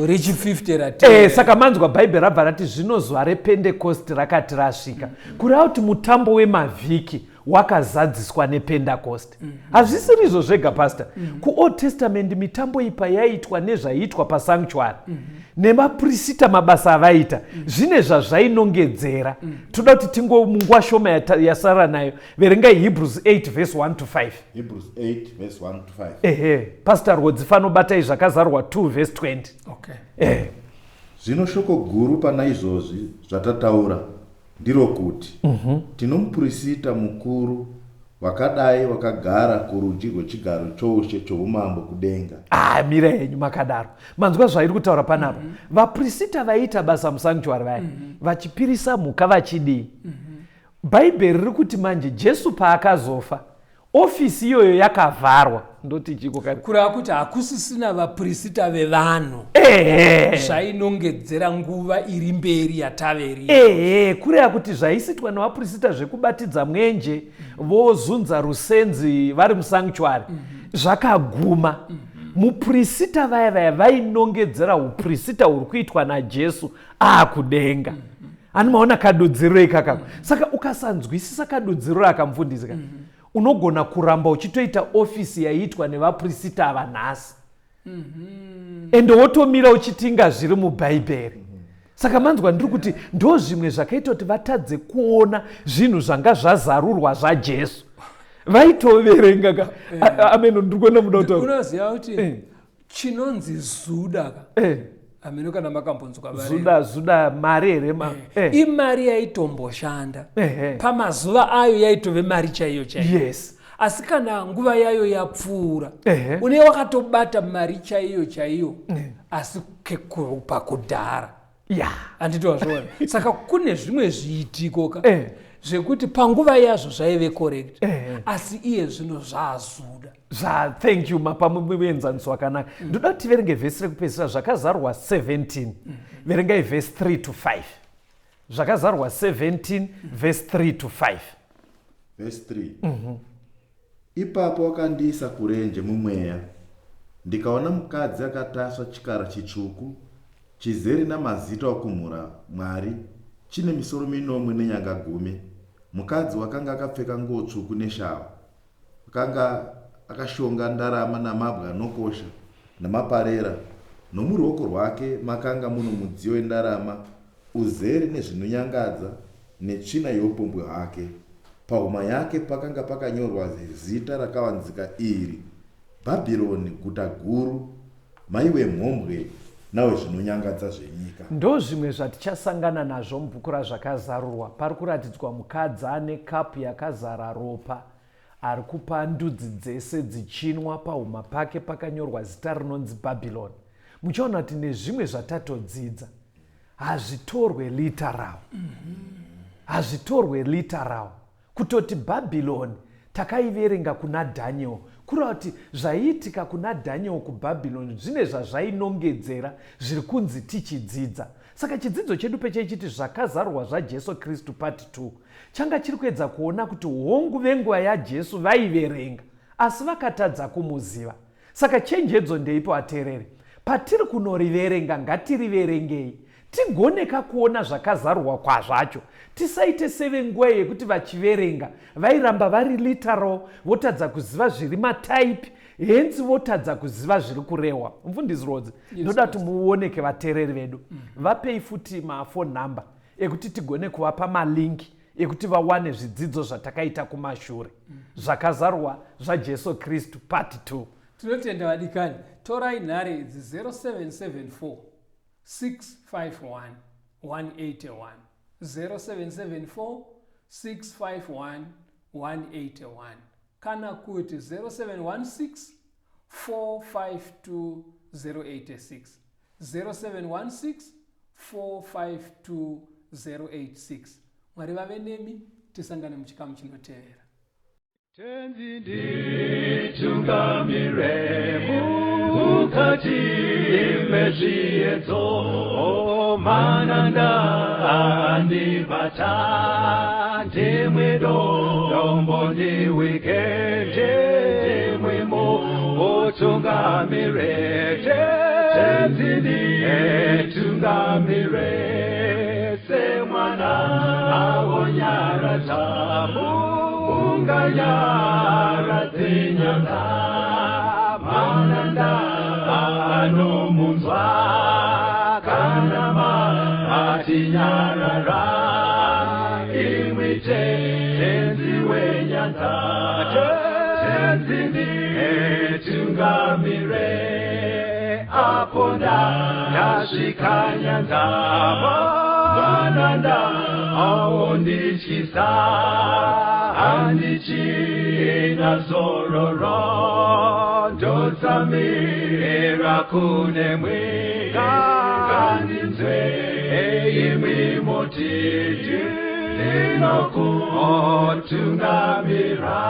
Rechi50 rate. Saka manzwa bhaibheri rabva rati zvino zuva rePentecost rakati rasvika. Kureva kuti mutambo wemavhiki wakazadziswa nePentecost. Hazvisiri izvo zvega pastor. KuOld Testament mitambo ipa yaiitwa nezvaiitwa pasanctuary. Nemaprista mabasa avaita zvine zvazvainongedzera. Toda kuti tingomunguva shoma yasara nayo. Verengai Hebrews 8 verse 1 to 5. Hebrews 8 verse 1 to 5. Pastor Rodzi fanobatai zvakazarwa 2 verse 20. Zvino shoko guru pana izvozvi zvatataura ndiro kuti tino muprista mukuru wakadai wakagara kurudyi rwechigaro choushe choumambo kudenga. Mira henyu makadaro. Manzwa zvairi kutaura panapa. Vaprista vaiita basa musanctuary vaya vachipirisa mhuka vachidii. Bhaibheri riri kuti manje Jesu paakazofa ofisi iyoyo yakavharwa. Ndoti chiko kare kureva kuti hakusisina vaprista vevanhu zvainongedzera nguva iri mberi yataveri. Kureva kuti zvaisitwa navaprista zvekubatidza mwenje vozunza rusenzi vari musanctuary zvakaguma. Muprista vaya vainongedzera uprista huri kuitwa naJesu akudenga. Ani maona kadudziro ikaka. Saka ukasanzwisisa kadudziro akamufundisa unogona kuramba uchitoita ofisi yaiitwa nevaprista ava nhasi. Ende wotomira uchitinga zviri mubhaibheri. Saka manzwa ndiri kuti ndo zvimwe zvakaita kuti vatadze kuona zvinhu zvanga zvazarurwa zvaJesu. Vaitoverenga ka. Ameno ndiri kuenda muda kuti unoziva kuti chinonzi Zuda ka. Ameno kana makambonzwa Zuda mari here imari yaitomboshanda pamazuva ayo yaitove mari chaiyo chaiyo. Yes. Asi kana nguva yayo yapfuura une wakatobata mari chaiyo chaiyo asi pakudhara. Anditozvona. Saka kune zvimwe zviitiko ka zvekuti panguva yazvo zvaive correct asi iye zvino zvaZuda. Thank you mapamuenzaniso wakanaka. Ndoda kuti verenge vhesi rekupedzisira zvakazarwa 17. Verengai verse 3 to 5. Zvakazarwa 17 verse 3 to 5. Verse 3. Ipapo wakandiisa kurenje mumweya ndikaona mukadzi akatasva chikara chitsvuku chizere namazita okumhura Mwari chine misoro 10 nenyanga 10 mukadzi wakanga akapfeka nguo tsvuku neshawa, akanga akashonga ndarama namabwe anokosha namaparera, nomuruoko rwake makanga muno mudziyo wendarama uzere nezvinonyangadza netsvina youpombwe hwake. Pahuma yake pakanga pakanyorwa zita rakawanzika iri: Bhabhironi, guta guru, mai wemhombwe nawe zvinonyangadza zvenyika. Ndo zvimwe zvatichasangana nazvo mubhuku razvakazarurwa. Pari kuratidzwa mukadzi ane kapu yakazara ropa, ari kupa ndudzi dzese dzichinwa. Pahuma pake pakanyorwa zita rinonzi Bhabhironi. Muchaona kuti nezvimwe zvatatodzidza hazvitorwe literal, hazvitorwe literal. Kutoti Bhabhironi takaiverenga kuna Daniel, kureva kuti zvaiitika kuna Daniel kuBhabhironi zvine zvazvainongedzera zviri kunzi tichidzidza. Saka chidzidzo chedu pechechiti zvakazarurwa zvaJesu Kristu part 2 changa chiri kuedza kuona kuti hongu venguva yaJesu vaiverenga asi vakatadza kumuziva. Saka chenjedzo ndeipo ateereri, patiri kunoriverenga ngatiriverengei tigoneka kuona zvakazarurwa kwazvacho. Tisaite sevenguva yekuti vachiverenga vairamba vari literal, votadza kuziva zviri mataipi, henzi votadza kuziva zviri kurehwa. Mufundisi Rodzi, ndoda kuti muoneke vateereri vedu. Vapei futi mafoni namba ekuti tigone kuvapa malingi ekuti vawane zvidzidzo zvatakaita kumashure zvakazarurwa zvaJesu Kristu part 2. Tinotenda vadikani, torai nhare idzi 0774 651 181 0774 651 181 kana kuti 0716 452 086 0716 452 086. Mwari vave nemi, tisangane muchikamu chinotevera. Tenzi nditungamire mukati mezviedzo, mananda andibata ndimwe dombo ndiwikende ndimwemo otungamire. Tenzi nditungamire semwana awonyara tamu unganyara dzinyanga, mananda anomunzwa kana matinyarara imwite tenzi wenyanza. Tenzi nditungamire aponda ndasvika nyanza, mananda aondityisa handichina zororo, ndotsamira kune mwika ngandinzwe imwi motiti ndinokutungamira.